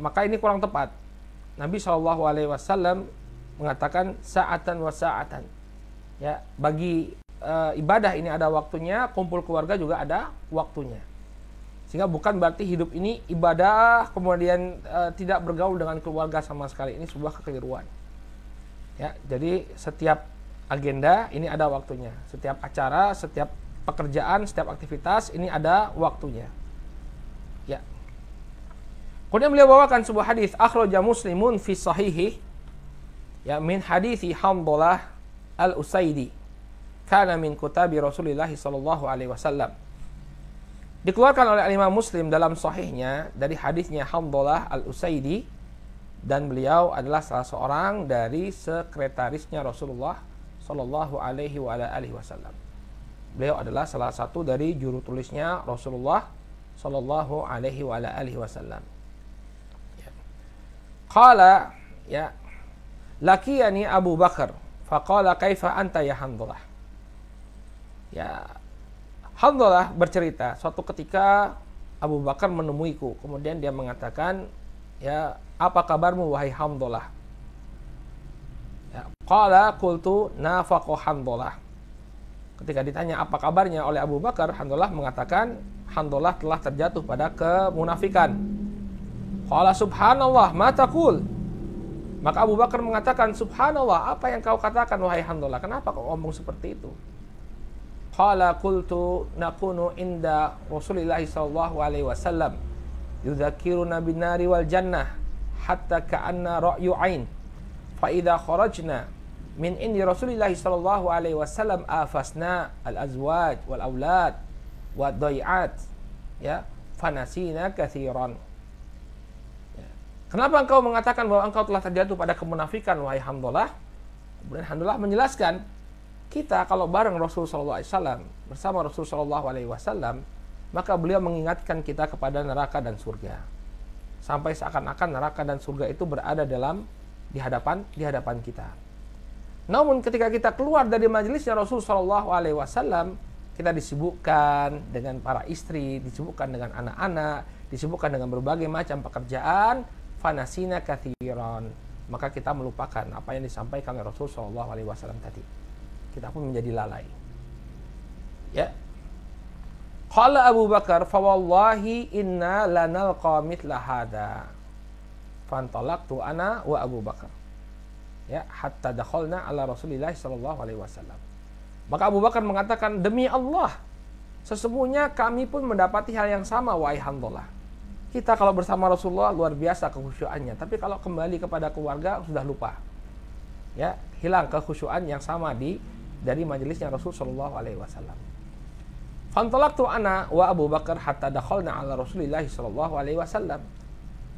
Maka ini kurang tepat. Nabi SAW mengatakan sa'atan wa sa'atan. Ya, bagi ibadah ini ada waktunya, kumpul keluarga juga ada waktunya. Sehingga bukan berarti hidup ini ibadah kemudian tidak bergaul dengan keluarga sama sekali. Ini sebuah kekeliruan. Ya, jadi setiap agenda ini ada waktunya. Setiap acara, setiap pekerjaan, setiap aktivitas ini ada waktunya. Ya. Kemudian beliau bawakan sebuah hadis akhraja Muslimun fi sahihi, ya, min hadithi Hamdalah Al-Usaidi kana min kutabi Rasulillah sallallahu alaihi wasallam. Dikeluarkan oleh Imam Muslim dalam sahihnya dari hadisnya Hamdalah Al-Usaidi, dan beliau adalah salah seorang dari sekretarisnya Rasulullah sallallahu alaihi wasallam. Beliau adalah salah satu dari juru tulisnya Rasulullah sallallahu alaihi wasallam. Qala, ya, laqiyani Abu Bakar faqala kaifa anta ya Hamdalah. Ya, Hamdalah bercerita, suatu ketika Abu Bakar menemuiku, kemudian dia mengatakan, ya, apa kabarmu wahai Hamdalah? Ya, qala qultu nafaqo Hamdalah. Ketika ditanya apa kabarnya oleh Abu Bakar, Hamdalah mengatakan Hamdalah telah terjatuh pada kemunafikan. Qala subhanallah ma taqul. Maka Abu Bakar mengatakan, subhanallah, apa yang kau katakan wahai Hamdalah? Kenapa kau ngomong seperti itu? Qala qultu nakunu inda Rasulillah sallallahu alaihi wasallam yudzakiruna binari wal jannah hatta ka'anna ra'yu ain fa idza kharajna min indi Rasulillah sallallahu alaihi wasallam afasna al azwaj wal aulad wa dhai'at ya fanasina katsiran. Ya. Kenapa engkau mengatakan bahwa engkau telah terjatuh pada kemunafikan wahai Hamdalah? Kemudian Hamdalah menjelaskan, kita kalau bareng Rasul sallallahu alaihi wasallam, bersama Rasul sallallahu alaihi wasallam, maka beliau mengingatkan kita kepada neraka dan surga. Sampai seakan-akan neraka dan surga itu berada di hadapan kita. Namun ketika kita keluar dari majelisnya Rasul sallallahu alaihi wasallam, kita disibukkan dengan para istri, disibukkan dengan anak-anak, disibukkan dengan berbagai macam pekerjaan, fanasina katsiran. Maka kita melupakan apa yang disampaikan oleh Rasul sallallahu alaihi wasallam tadi. Kita pun menjadi lalai. Ya. Qala Abu Bakar, fa wallahi inna lanalqa mithla hada. Fantalaqtu ana wa Abu Bakar. Ya, hatta dakhalna ala Rasulillah sallallahu alaihi wasallam. Maka Abu Bakar mengatakan, demi Allah, sesungguhnya kami pun mendapati hal yang sama wahai Hamdalah. Kita kalau bersama Rasulullah luar biasa kekhusyuannya, tapi kalau kembali kepada keluarga sudah lupa. Ya, hilang kekhusyuan yang sama dari majelisnya Rasul sallallahu alaihi wasallam. Fantalaqtu ana wa Abu Bakar hatta dakhalna ala Rasulillah sallallahu alaihi wasallam.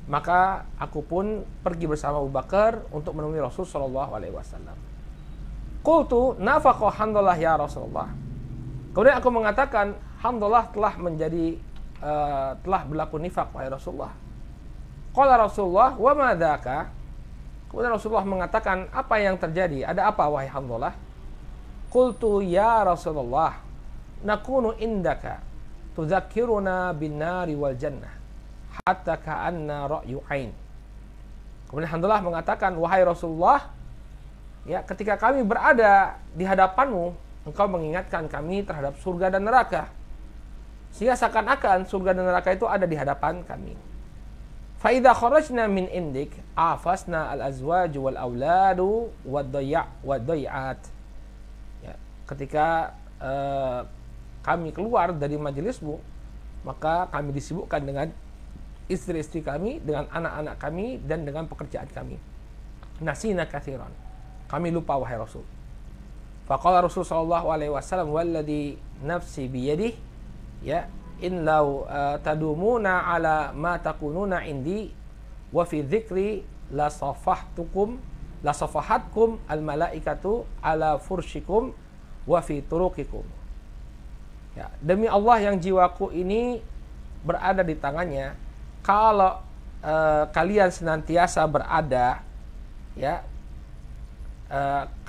Maka aku pun pergi bersama Abu Bakar untuk menemui Rasul sallallahu alaihi wasallam. Qultu nafaqa Hamdalah ya Rasulullah. Kemudian aku mengatakan, Hamdalah telah berlaku nifak wahai Rasulullah. Qala Rasulullah wa ma dzaka? Kemudian Rasulullah mengatakan, apa yang terjadi? Ada apa wahai Hamdalah? Qultu ya Rasulullah, nakunu indaka tudzakiruna bin nari wal jannah hatta ka'anna ra'yu ain. Kemudian Hamdalah mengatakan, wahai Rasulullah, ya, ketika kami berada di hadapanmu, engkau mengingatkan kami terhadap surga dan neraka. Sehingga seakan-akan surga dan neraka itu ada di hadapan kami. Fa idza kharajna min indik afasna al azwaj wal auladu wad dhai'at. Ya, ketika kami keluar dari majelismu, maka kami disibukkan dengan istri-istri kami, dengan anak-anak kami, dan dengan pekerjaan kami. Nasina katsiran. Kami lupa wahai Rasul. Faqala Rasul sallallahu alaihi wasallam, walladzi nafsi biyadihi, ya, in law tadumuna ala ma takununa indi wa fi dzikri la safahatkum al malaikatu ala furshikum wa fi turuqikum. Ya, demi Allah yang jiwaku ini berada di tangannya, kalau kalian senantiasa berada, ya,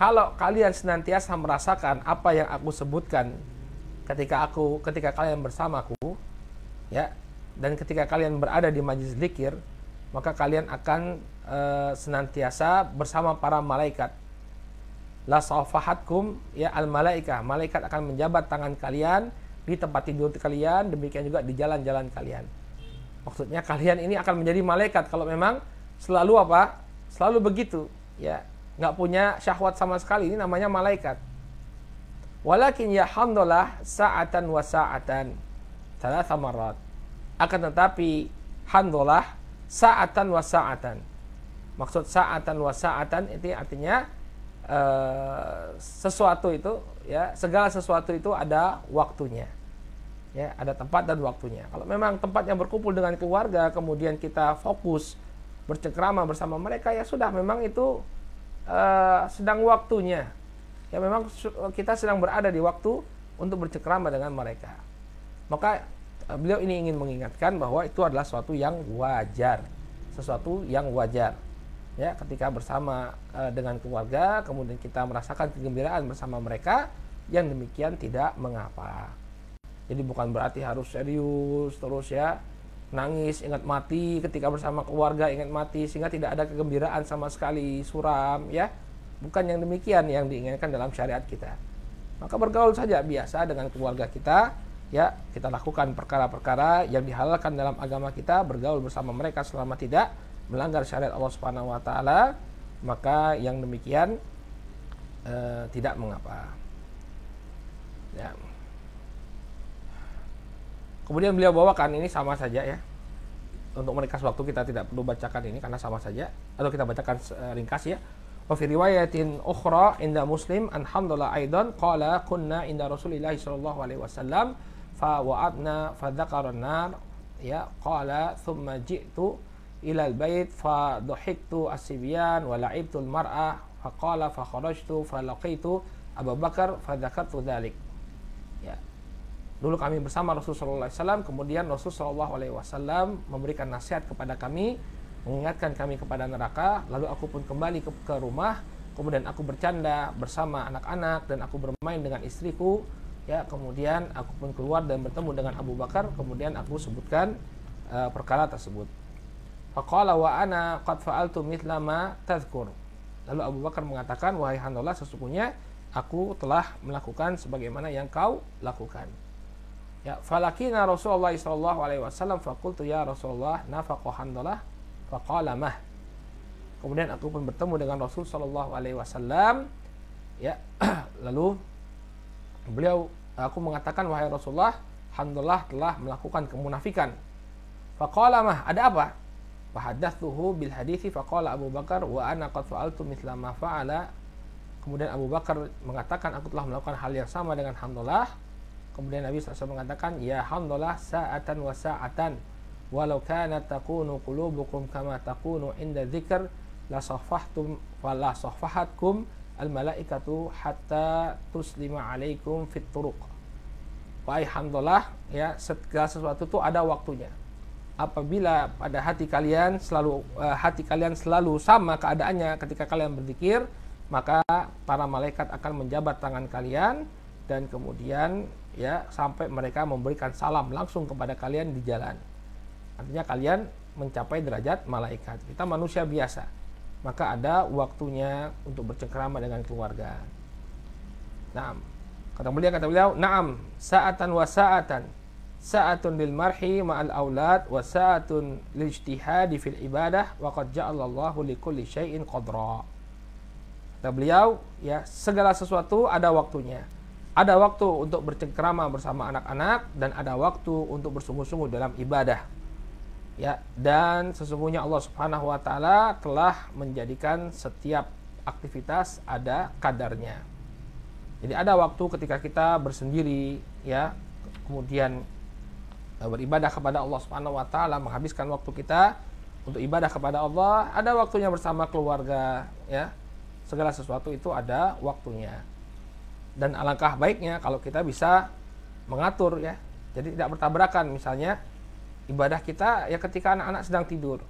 kalau kalian senantiasa merasakan apa yang aku sebutkan ketika kalian bersamaku, ya, dan ketika kalian berada di majlis zikir, maka kalian akan senantiasa bersama para malaikat. La safahatkum, ya, al malaikah, malaikat akan menjabat tangan kalian di tempat tidur kalian, demikian juga di jalan-jalan kalian. Maksudnya kalian ini akan menjadi malaikat kalau memang selalu apa? Selalu begitu, ya. Nggak punya syahwat sama sekali, ini namanya malaikat. Walakin ya Hamdalah sa'atan wa sa'atan thalatha marrat. Akan tetapi Hamdalah sa'atan wa sa'atan. Maksud sa'atan wa sa'atan itu artinya sesuatu itu, ya, segala sesuatu itu ada waktunya. Ya, ada tempat dan waktunya. Kalau memang tempatnya berkumpul dengan keluarga, kemudian kita fokus bercengkrama bersama mereka, ya sudah, memang itu sedang waktunya. Ya, memang kita sedang berada di waktu untuk bercengkrama dengan mereka. Maka beliau ini ingin mengingatkan bahwa itu adalah sesuatu yang wajar, sesuatu yang wajar. Ya, ketika bersama dengan keluarga, kemudian kita merasakan kegembiraan bersama mereka, yang demikian tidak mengapa. Jadi bukan berarti harus serius terus, ya, nangis, ingat mati ketika bersama keluarga, ingat mati sehingga tidak ada kegembiraan sama sekali, suram, ya. Bukan yang demikian yang diinginkan dalam syariat kita. Maka bergaul saja biasa dengan keluarga kita, ya, kita lakukan perkara-perkara yang dihalalkan dalam agama kita, bergaul bersama mereka selama tidak melanggar syariat Allah Subhanahu wa taala, maka yang demikian tidak mengapa. Ya. Kemudian beliau bawakan, ini sama saja, ya. untuk meringkas waktu kita tidak perlu bacakan ini karena sama saja, atau kita bacakan ringkas ya. Wa fi riwayatin ukhra inda Muslim an Hamdalah aidan qala kunna inda Rasulillah sallallahu alaihi wasallam fa wa'adna fa dzakara an-nar ya qala thumma ji'tu ila al-bait fa dhahiktu as-sibyan wa la'ibtu al-mar'a fa qala fa kharajtu fa laqitu Abu Bakar fa dzakartu dzalik. Ya. Dulu kami bersama Rasulullah SAW, kemudian Rasulullah SAW memberikan nasihat kepada kami, mengingatkan kami kepada neraka, lalu aku pun kembali ke rumah, kemudian aku bercanda bersama anak-anak dan aku bermain dengan istriku, ya, kemudian aku pun keluar dan bertemu dengan Abu Bakar, kemudian aku sebutkan perkara tersebut. Faqala wa ana qad fa'altu mithla ma tadhkur. Lalu Abu Bakar mengatakan, wahai Handalah, sesungguhnya aku telah melakukan sebagaimana yang kau lakukan. Ya, falakina Rasulullah sallallahu alaihi wasallam faqultu ya Rasulullah nafaqa Handalah faqala mah. Kemudian aku pun bertemu dengan Rasul sallallahu alaihi wasallam, ya. Lalu aku mengatakan, wahai Rasulullah, Handalah telah melakukan kemunafikan. Faqala mah, ada apa? Fa haddatsuhu bil hadithi faqala Abu Bakar wa ana qad fa'altu mithla ma fa'ala. Kemudian Abu Bakar mengatakan, aku telah melakukan hal yang sama dengan Handalah. Kemudian Nabi SAW mengatakan, ya Handalah sa'atan wa sa'atan walau kanat takunu qulubukum kama takunu inda dzikr la safahtum wa la safahatkum al malaikatu hatta tuslima alaikum fit turuq. Wahai Handalah, ya, segala sesuatu itu ada waktunya. Apabila pada hati kalian selalu sama keadaannya ketika kalian berzikir, maka para malaikat akan menjabat tangan kalian dan kemudian, ya, sampai mereka memberikan salam langsung kepada kalian di jalan. Artinya kalian mencapai derajat malaikat. Kita manusia biasa, maka ada waktunya untuk bercengkrama dengan keluarga. Naam. Kata beliau, na'am, sa'atan wa sa'atan. Sa'atun lil marhi ma'al aulad wa sa'atun lil ijtihadi fil ibadah wa qad ja'alallahu li kulli syai'in qadra. Kata beliau, ya, segala sesuatu ada waktunya. Ada waktu untuk bercengkrama bersama anak-anak dan ada waktu untuk bersungguh-sungguh dalam ibadah. Ya, dan sesungguhnya Allah Subhanahu wa taala telah menjadikan setiap aktivitas ada kadarnya. Jadi ada waktu ketika kita bersendiri, ya, kemudian beribadah kepada Allah Subhanahu wa taala, menghabiskan waktu kita untuk ibadah kepada Allah, ada waktunya bersama keluarga, ya. Segala sesuatu itu ada waktunya. Dan alangkah baiknya kalau kita bisa mengatur, ya. Jadi tidak bertabrakan. Misalnya ibadah kita ya ketika anak-anak sedang tidur.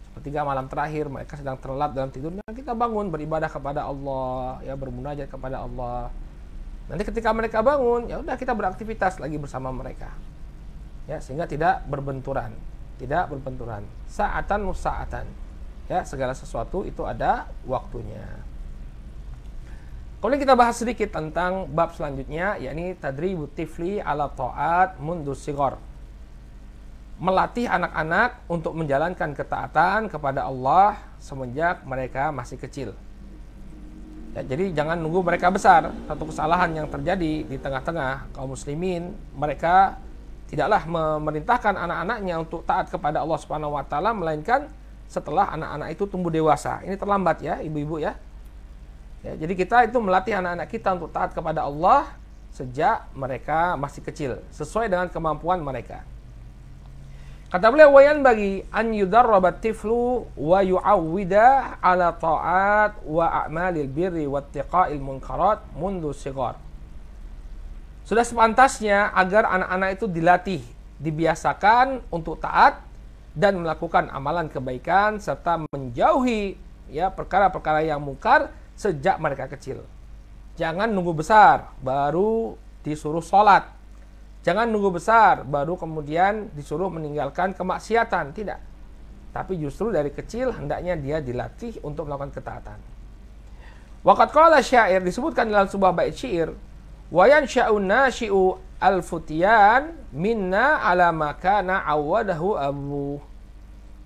Sepertiga malam terakhir mereka sedang terlelap dalam tidurnya, kita bangun beribadah kepada Allah, ya, bermunajat kepada Allah. Nanti ketika mereka bangun, ya udah kita beraktivitas lagi bersama mereka. Ya, sehingga tidak berbenturan. Sa'atan musa'atan. Ya, segala sesuatu itu ada waktunya. Kemudian kita bahas sedikit tentang bab selanjutnya, yakni tadribut tifli ala ta'at mundu sighar. Melatih anak-anak untuk menjalankan ketaatan kepada Allah semenjak mereka masih kecil. Ya, jadi jangan nunggu mereka besar. Satu kesalahan yang terjadi di tengah-tengah kaum muslimin, mereka tidaklah memerintahkan anak-anaknya untuk taat kepada Allah Subhanahu wa taala, melainkan setelah anak-anak itu tumbuh dewasa. Ini terlambat, ya, ibu-ibu, ya. Ya, jadi kita itu melatih anak-anak kita untuk taat kepada Allah sejak mereka masih kecil, sesuai dengan kemampuan mereka. Kata beliau, wayan bagi an yudarrabat tiflu wa yu'awwida ala ta'at wa a'malil birri wattiqa'il munkarat mundu sighar. Sudah sepantasnya agar anak-anak itu dilatih, dibiasakan untuk taat dan melakukan amalan kebaikan serta menjauhi, ya, perkara-perkara yang mungkar sejak mereka kecil. Jangan nunggu besar baru disuruh sholat. Jangan nunggu besar baru kemudian disuruh meninggalkan kemaksiatan. Tidak. Tapi justru dari kecil hendaknya dia dilatih untuk melakukan ketaatan. Waqad qala syair, disebutkan dalam sebuah bait syair, wa yansha'u nashi'u al-futyan minna ala ma kana awadahu abu.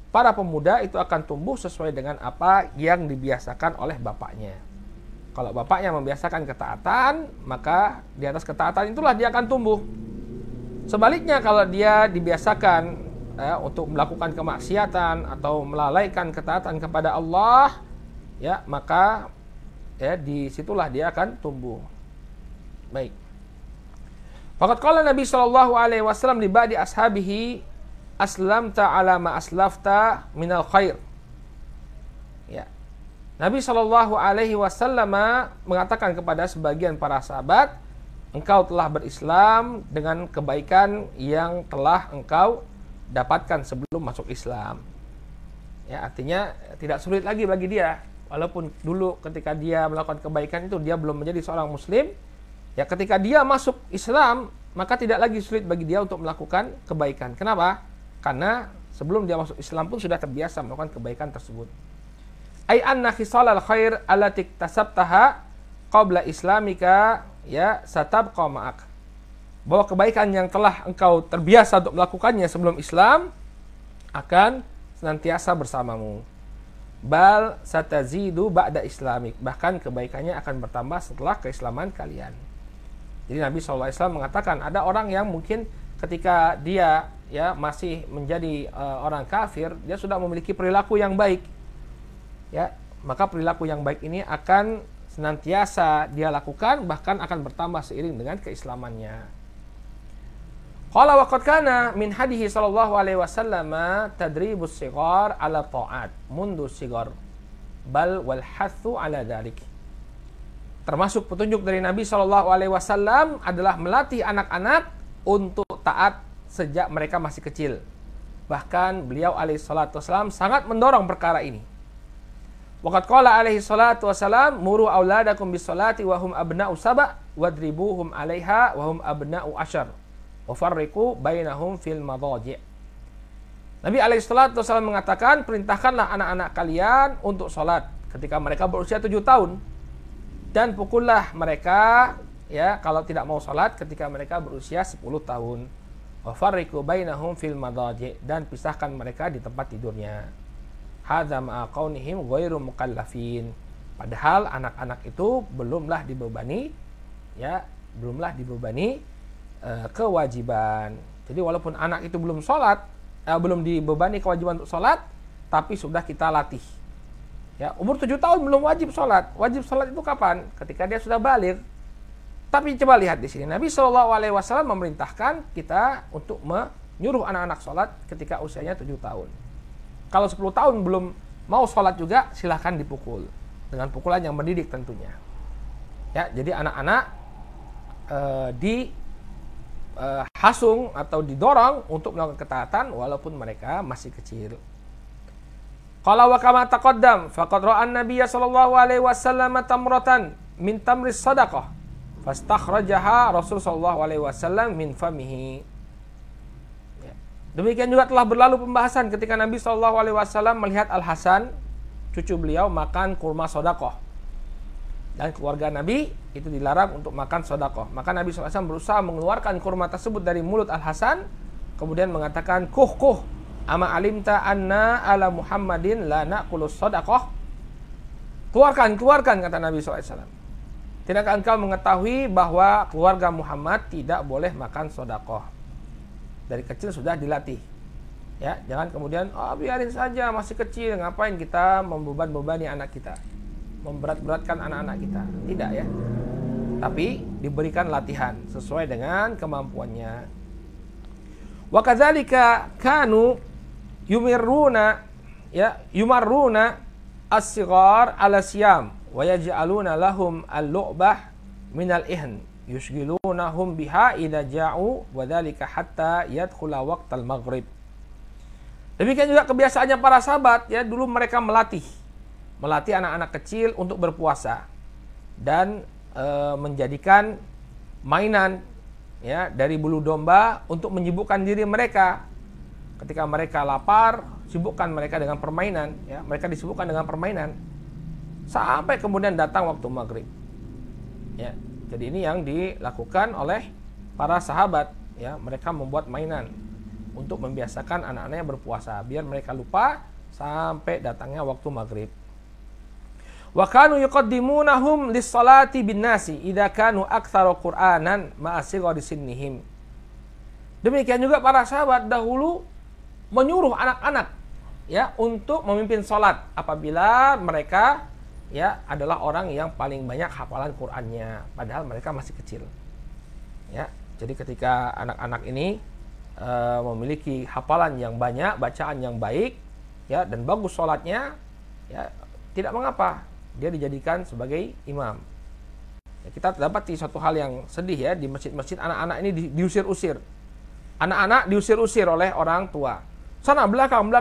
Para pemuda itu akan tumbuh sesuai dengan apa yang dibiasakan oleh bapaknya. Kalau bapaknya membiasakan ketaatan, maka di atas ketaatan itulah dia akan tumbuh. Sebaliknya kalau dia dibiasakan untuk melakukan kemaksiatan atau melalaikan ketaatan kepada Allah, ya, maka ya disitulah dia akan tumbuh. Baik. Faqad qala Nabi sallallahu alaihi wasallam li ba'di ashabihi aslamta ala ma aslafta minal khair. Ya. Nabi sallallahu alaihi wasallam mengatakan kepada sebagian para sahabat, engkau telah berislam dengan kebaikan yang telah engkau dapatkan sebelum masuk Islam. Ya, artinya tidak sulit lagi bagi dia, walaupun dulu ketika dia melakukan kebaikan itu dia belum menjadi seorang muslim. Ya, ketika dia masuk Islam, maka tidak lagi sulit bagi dia untuk melakukan kebaikan. Kenapa? Karena sebelum dia masuk Islam pun sudah terbiasa melakukan kebaikan tersebut. Ai anna khisalal khair allati tasabtaha qabla islamika ya satabqa ma'ak. Bahwa kebaikan yang telah engkau terbiasa untuk melakukannya sebelum Islam akan senantiasa bersamamu. Bal satazidu ba'da islamik. Bahkan kebaikannya akan bertambah setelah keislaman kalian. Jadi Nabi SAW mengatakan ada orang yang mungkin ketika dia ya masih menjadi orang kafir, dia sudah memiliki perilaku yang baik. Ya, maka perilaku yang baik ini akan senantiasa dia lakukan, bahkan akan bertambah seiring dengan keislamannya. Qala wa qad kana min hadihi sallallahu alaihi wasallam tadribus sighar ala ta'at mundu sighar bal wal hathu ala dzalik. Termasuk petunjuk dari Nabi sallallahu alaihi wasallam adalah melatih anak-anak untuk taat sejak mereka masih kecil. Bahkan beliau alaihi salatu wasallam sangat mendorong perkara ini. Waqad qala alaihi salatu wasallam muru auladakum bis salati wa hum abna'u saba' wadribuhum 'alaiha wa hum abna'u asyar wa farriqu bainahum fil madaji'. Nabi alaihi salatu wasallam mengatakan, perintahkanlah anak-anak kalian untuk salat ketika mereka berusia 7 tahun dan pukullah mereka ya kalau tidak mau salat ketika mereka berusia 10 tahun. Wa farriqu bainahum fil madaji', dan pisahkan mereka di tempat tidurnya. Hadza ma'a qaunihim ghairu mukallafin. Padahal anak-anak itu belumlah dibebani kewajiban. Jadi walaupun anak itu belum sholat, belum dibebani kewajiban untuk sholat, tapi sudah kita latih. Ya, umur 7 tahun belum wajib sholat. Wajib sholat itu kapan? Ketika dia sudah baligh. Tapi coba lihat di sini, Nabi SAW memerintahkan kita untuk menyuruh anak-anak sholat ketika usianya 7 tahun. Kalau 10 tahun belum mau sholat juga, silahkan dipukul. Dengan pukulan yang mendidik tentunya. Ya, jadi anak-anak hasung atau didorong untuk melakukan ketaatan walaupun mereka masih kecil. Qala wa kama taqaddam faqad ra'a an-nabiy sallallahu alaihi wasallam tamratan min tamris shadaqah fastakhrajaha Rasul sallallahu alaihi wasallam min famihi. Ya. Demikian juga telah berlalu pembahasan ketika Nabi sallallahu alaihi wasallam melihat Al-Hasan, cucu beliau, makan kurma sedekah. Dan keluarga Nabi itu dilarang untuk makan sedekah. Maka Nabi SAW berusaha mengeluarkan kurma tersebut dari mulut Al-Hasan, kemudian mengatakan, kuh, ama alimta anna ala Muhammadin la na'kulus sedekah. Keluarkan, kata Nabi SAW. Tidakkah engkau mengetahui bahwa keluarga Muhammad tidak boleh makan sedekah? Dari kecil sudah dilatih. Ya, jangan kemudian, biarin saja masih kecil, ngapain kita membebani anak kita, memberat-beratkan anak-anak kita. Tidak ya. Tapi diberikan latihan sesuai dengan kemampuannya. Wa kadzalika kanu yumarruna as-sighar ala siyam wa yaj'aluna lahum al-lu'bah min al-ihn yushghilunahum biha idza ja'u wa dzalika hatta yadkhula waqtal maghrib. Demikian juga kebiasaannya para sahabat ya, dulu mereka melatih anak-anak kecil untuk berpuasa dan menjadikan mainan ya dari bulu domba untuk menyibukkan diri mereka. Ketika mereka lapar, sibukkan mereka dengan permainan ya, mereka disibukkan dengan permainan sampai kemudian datang waktu maghrib. Ya, jadi ini yang dilakukan oleh para sahabat ya, mereka membuat mainan untuk membiasakan anak-anaknya berpuasa biar mereka lupa sampai datangnya waktu maghrib. Wa kanu yuqaddimunahum lis-salati bin-nasi idza kanu aktsaru Qur'anan ma'a sighari sinnihim. Demikian juga para sahabat dahulu menyuruh anak-anak ya untuk memimpin sholat apabila mereka ya adalah orang yang paling banyak hafalan Qur'annya, padahal mereka masih kecil. Ya, jadi ketika anak-anak ini memiliki hafalan yang banyak, bacaan yang baik, ya dan bagus sholatnya, ya tidak mengapa dia dijadikan sebagai imam. Ya, kita dapati suatu hal yang sedih ya, di masjid-masjid anak-anak ini diusir-usir. Anak-anak diusir-usir oleh orang tua. Sana belakang.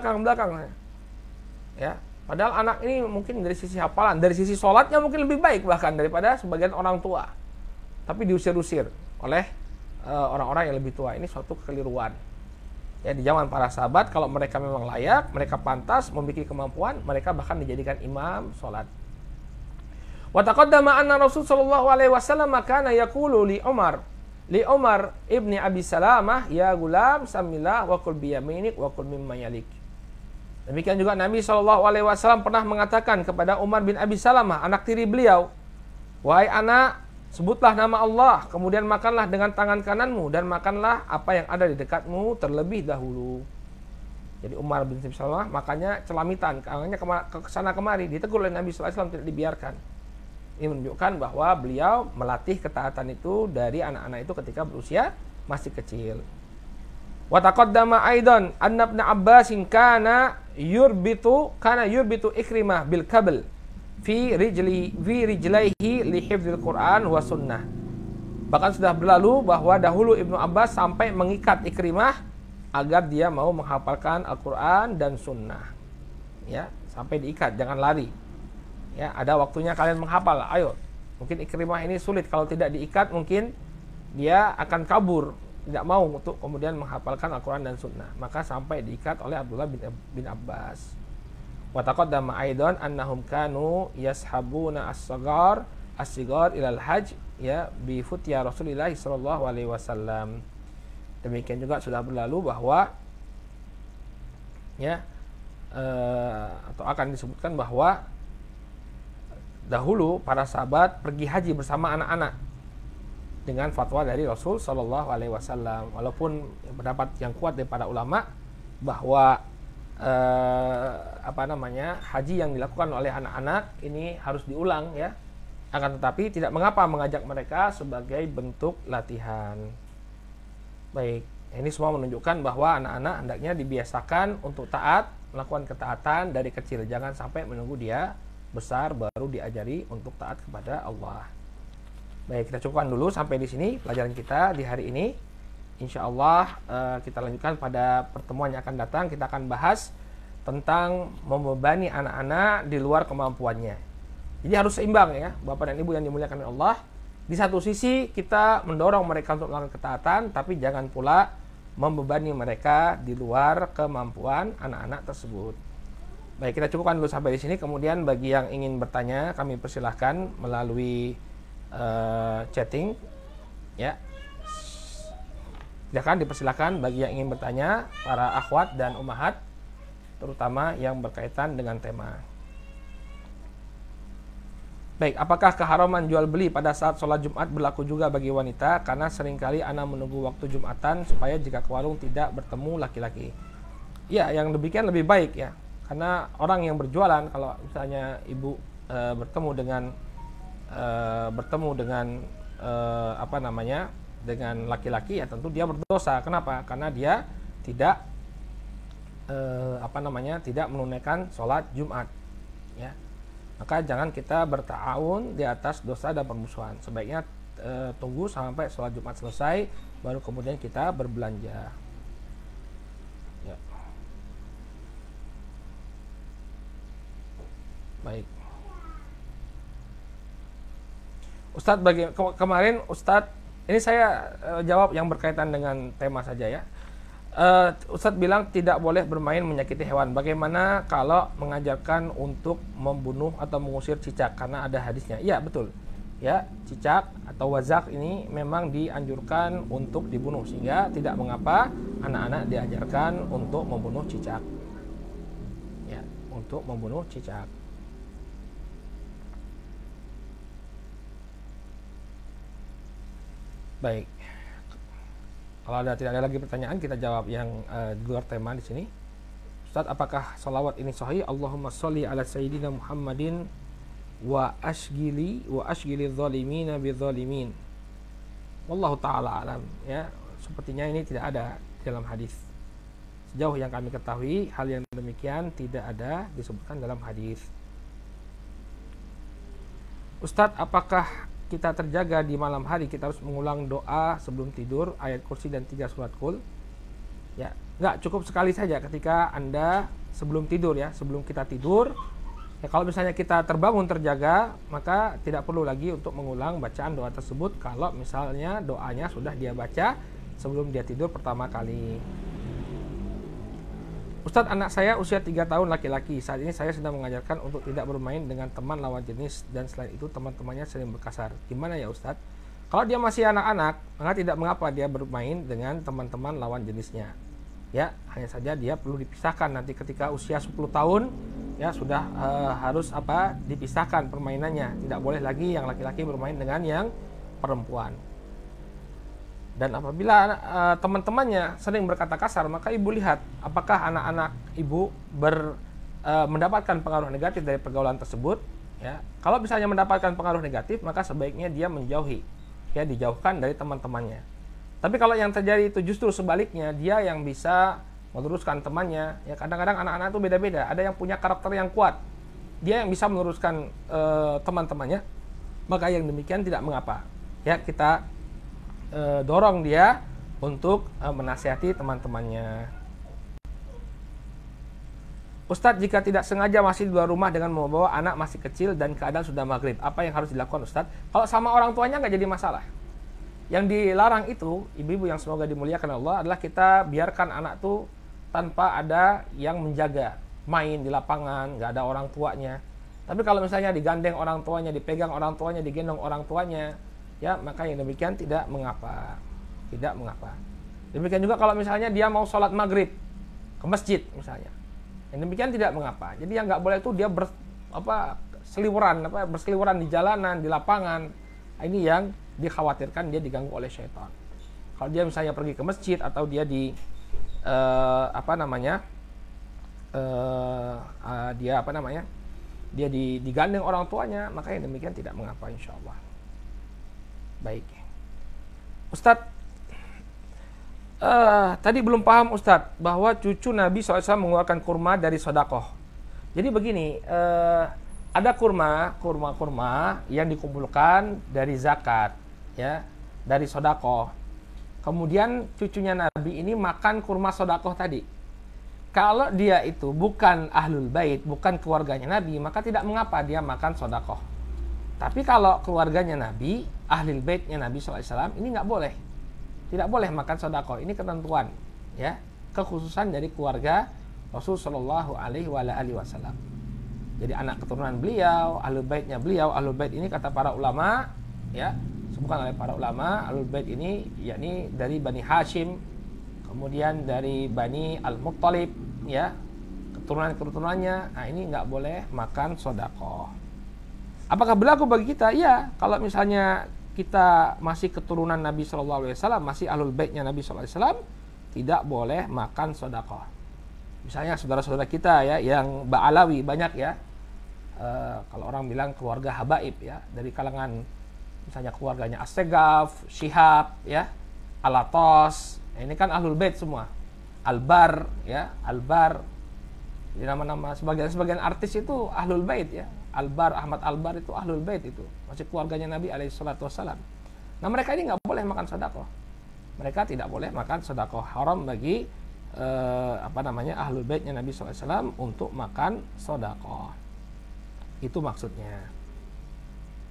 Ya, padahal anak ini mungkin dari sisi hafalan, dari sisi sholatnya mungkin lebih baik bahkan daripada sebagian orang tua. Tapi diusir-usir oleh orang-orang yang lebih tua. Ini suatu kekeliruan. Ya, di zaman para sahabat kalau mereka memang layak, mereka pantas, memiliki kemampuan, mereka bahkan dijadikan imam sholat. Wa taqaddama anna Rasul sallallahu alaihi wasallam kana yaqulu li Umar ibni Abi Salamah, ya gulam samillah wa kul bi yaminik wa kul mimma yalik. Demikian juga Nabi sallallahu alaihi wasallam pernah mengatakan kepada Umar bin Abi Salamah, anak tiri beliau, wahai anak, sebutlah nama Allah, kemudian makanlah dengan tangan kananmu dan makanlah apa yang ada di dekatmu terlebih dahulu. Jadi Umar bin Abi Salamah makanya celamitan, tangannya ke sana kemari, ditegur oleh Nabi sallallahu alaihi wasallam, tidak dibiarkan. Ini menunjukkan bahwa beliau melatih ketaatan itu dari anak-anak itu ketika berusia masih kecil. Wa taqaddama aidan anna Ibnu Abbas kana yurbitu Ikrimah bil kabl fi rijlaihi li hifdzil Qur'an wa sunnah. Bahkan sudah berlalu bahwa dahulu Ibnu Abbas sampai mengikat Ikrimah agar dia mau menghafalkan Al-Qur'an dan sunnah. Ya, sampai diikat, jangan lari. Ya, ada waktunya kalian menghafal. Ayo. Mungkin Ikrimah ini sulit, kalau tidak diikat mungkin dia akan kabur, tidak mau untuk kemudian menghafalkan Al-Qur'an dan sunnah. Maka sampai diikat oleh Abdullah bin Abbas. Wa taqaddama aidan annahum kanu yashabuna as-sigar ilal hajj ya bi futya Rasulillah sallallahu alaihi wasallam. Demikian juga sudah berlalu bahwa ya atau akan disebutkan bahwa dahulu para sahabat pergi haji bersama anak-anak dengan fatwa dari Rasul sallallahu alaihi wasallam. Walaupun pendapat yang kuat daripada ulama bahwa haji yang dilakukan oleh anak-anak ini harus diulang ya. Akan tetapi tidak mengapa mengajak mereka sebagai bentuk latihan. Baik, ini semua menunjukkan bahwa anak-anak hendaknya dibiasakan untuk taat, melakukan ketaatan dari kecil. Jangan sampai menunggu dia besar baru diajari untuk taat kepada Allah. Baik, kita cukupkan dulu sampai di sini pelajaran kita di hari ini. Insya Allah kita lanjutkan pada pertemuan yang akan datang. Kita akan bahas tentang membebani anak-anak di luar kemampuannya. Jadi harus seimbang ya, Bapak dan Ibu yang dimuliakan oleh Allah. Di satu sisi kita mendorong mereka untuk melakukan ketaatan, tapi jangan pula membebani mereka di luar kemampuan anak-anak tersebut. Baik, kita cukupkan dulu sampai di sini. Kemudian bagi yang ingin bertanya, kami persilahkan melalui chatting. Ya, silakan dipersilahkan bagi yang ingin bertanya, para akhwat dan ummahat, terutama yang berkaitan dengan tema. Baik, apakah keharaman jual beli pada saat sholat Jumat berlaku juga bagi wanita? Karena seringkali ana menunggu waktu Jumatan supaya jika ke warung tidak bertemu laki-laki. Ya, yang demikian lebih baik ya. Karena orang yang berjualan, kalau misalnya ibu bertemu dengan dengan laki-laki, ya tentu dia berdosa. Kenapa? Karena dia tidak tidak menunaikan sholat Jumat. Ya, maka jangan kita berta'awun di atas dosa dan permusuhan. Sebaiknya tunggu sampai sholat Jumat selesai, baru kemudian kita berbelanja. Ya. Baik, Ustadz, kemarin Ustadz, ini saya jawab yang berkaitan dengan tema saja ya. Ustadz bilang tidak boleh bermain menyakiti hewan. Bagaimana kalau mengajarkan untuk membunuh atau mengusir cicak? Karena ada hadisnya. Iya, betul. Ya, cicak atau wazak ini memang dianjurkan untuk dibunuh, sehingga tidak mengapa anak-anak diajarkan untuk membunuh cicak. Ya, untuk membunuh cicak. Baik. Kalau tidak ada lagi pertanyaan, kita jawab yang di luar tema di sini. Ustaz, apakah salawat ini sahih? Allahumma sholli ala sayyidina Muhammadin wa ashgili zalimina bi zalimin. Wallahu taala alam. Ya, sepertinya ini tidak ada dalam hadis. Sejauh yang kami ketahui, hal yang demikian tidak ada disebutkan dalam hadis. Ustadz, apakah kita terjaga di malam hari kita harus mengulang doa sebelum tidur, ayat kursi dan 3 surat Qul? Ya, enggak, cukup sekali saja ketika Anda sebelum tidur ya, sebelum kita tidur. Ya, kalau misalnya kita terbangun terjaga, maka tidak perlu lagi untuk mengulang bacaan doa tersebut kalau misalnya doanya sudah dia baca sebelum dia tidur pertama kali. Ustadz, anak saya usia 3 tahun laki-laki. Saat ini saya sedang mengajarkan untuk tidak bermain dengan teman lawan jenis dan selain itu teman-temannya sering berkasar. Gimana ya Ustadz? Kalau dia masih anak-anak, maka tidak mengapa dia bermain dengan teman-teman lawan jenisnya. Ya, hanya saja dia perlu dipisahkan nanti ketika usia 10 tahun ya sudah harus dipisahkan permainannya. Tidak boleh lagi yang laki-laki bermain dengan yang perempuan. Dan apabila teman-temannya sering berkata kasar, maka ibu lihat apakah anak-anak ibu mendapatkan pengaruh negatif dari pergaulan tersebut. Ya, kalau misalnya mendapatkan pengaruh negatif, maka sebaiknya dia menjauhi, ya, dijauhkan dari teman-temannya. Tapi kalau yang terjadi itu justru sebaliknya, dia yang bisa meneruskan temannya. Ya, kadang-kadang anak-anak itu beda-beda. Ada yang punya karakter yang kuat, dia yang bisa meneruskan teman-temannya. Maka yang demikian tidak mengapa. Ya, kita dorong dia untuk menasihati teman-temannya. Ustadz, jika tidak sengaja masih di luar rumah dengan membawa anak masih kecil dan keadaan sudah maghrib, apa yang harus dilakukan Ustadz? Kalau sama orang tuanya nggak jadi masalah. Yang dilarang itu, ibu-ibu yang semoga dimuliakan Allah, adalah kita biarkan anak tuh tanpa ada yang menjaga, main di lapangan, nggak ada orang tuanya. Tapi kalau misalnya digandeng orang tuanya, dipegang orang tuanya, digendong orang tuanya, ya, maka yang demikian tidak mengapa. Tidak mengapa. Demikian juga kalau misalnya dia mau sholat maghrib ke masjid misalnya, yang demikian tidak mengapa. Jadi yang nggak boleh itu dia berseliweran di jalanan, di lapangan. Ini yang dikhawatirkan dia diganggu oleh syaitan. Kalau dia misalnya pergi ke masjid atau dia digandeng orang tuanya, maka yang demikian tidak mengapa insyaallah. Baik, Ustadz, tadi belum paham Ustadz bahwa cucu Nabi SAW mengeluarkan kurma dari sodakoh. Jadi begini, ada kurma yang dikumpulkan dari zakat, ya, dari sodakoh. Kemudian cucunya Nabi ini makan kurma sodakoh tadi. Kalau dia itu bukan ahlul bait, bukan keluarganya Nabi, maka tidak mengapa dia makan sodakoh. Tapi kalau keluarganya Nabi, ahlul baitnya Nabi SAW, ini nggak boleh. Tidak boleh makan sedekah. Ini ketentuan, ya, kekhususan dari keluarga Rasul Shallallahu Alaihi Wasallam. Jadi anak keturunan beliau, ahlul baitnya beliau. Ahlul bait ini kata para ulama, ya, sebutkan oleh para ulama, ahlul bait ini yakni dari Bani Hashim, kemudian dari Bani Al-Muttalib, ya, keturunan-keturunannya. Nah, ini nggak boleh makan sedekah. Apakah berlaku bagi kita? Ya, kalau misalnya kita masih keturunan Nabi SAW, masih ahlul baitnya Nabi SAW, tidak boleh makan sedekah. Misalnya saudara-saudara kita ya, yang Ba'alawi banyak ya, kalau orang bilang keluarga habaib ya, dari kalangan misalnya keluarganya As-Segaf, Syihab, ya, Alatos, ini kan ahlul bait semua. Albar, ya, Albar, nama-nama sebagian artis itu ahlul bait ya. Albar, Ahmad Albar itu ahlul bait, itu masih keluarganya Nabi SAW. Nah, mereka ini nggak boleh makan sedekah. Mereka tidak boleh makan sedekah. Haram bagi ahlul baitnya Nabi SAW untuk makan sedekah. Itu maksudnya.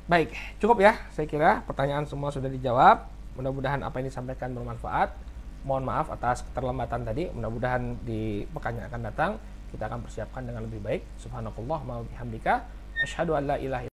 Baik, cukup ya. Saya kira pertanyaan semua sudah dijawab. Mudah-mudahan apa yang disampaikan bermanfaat. Mohon maaf atas keterlambatan tadi. Mudah-mudahan di pekan yang akan datang kita akan persiapkan dengan lebih baik. Subhanallah wa bihamdika, asyhadu an la ilaha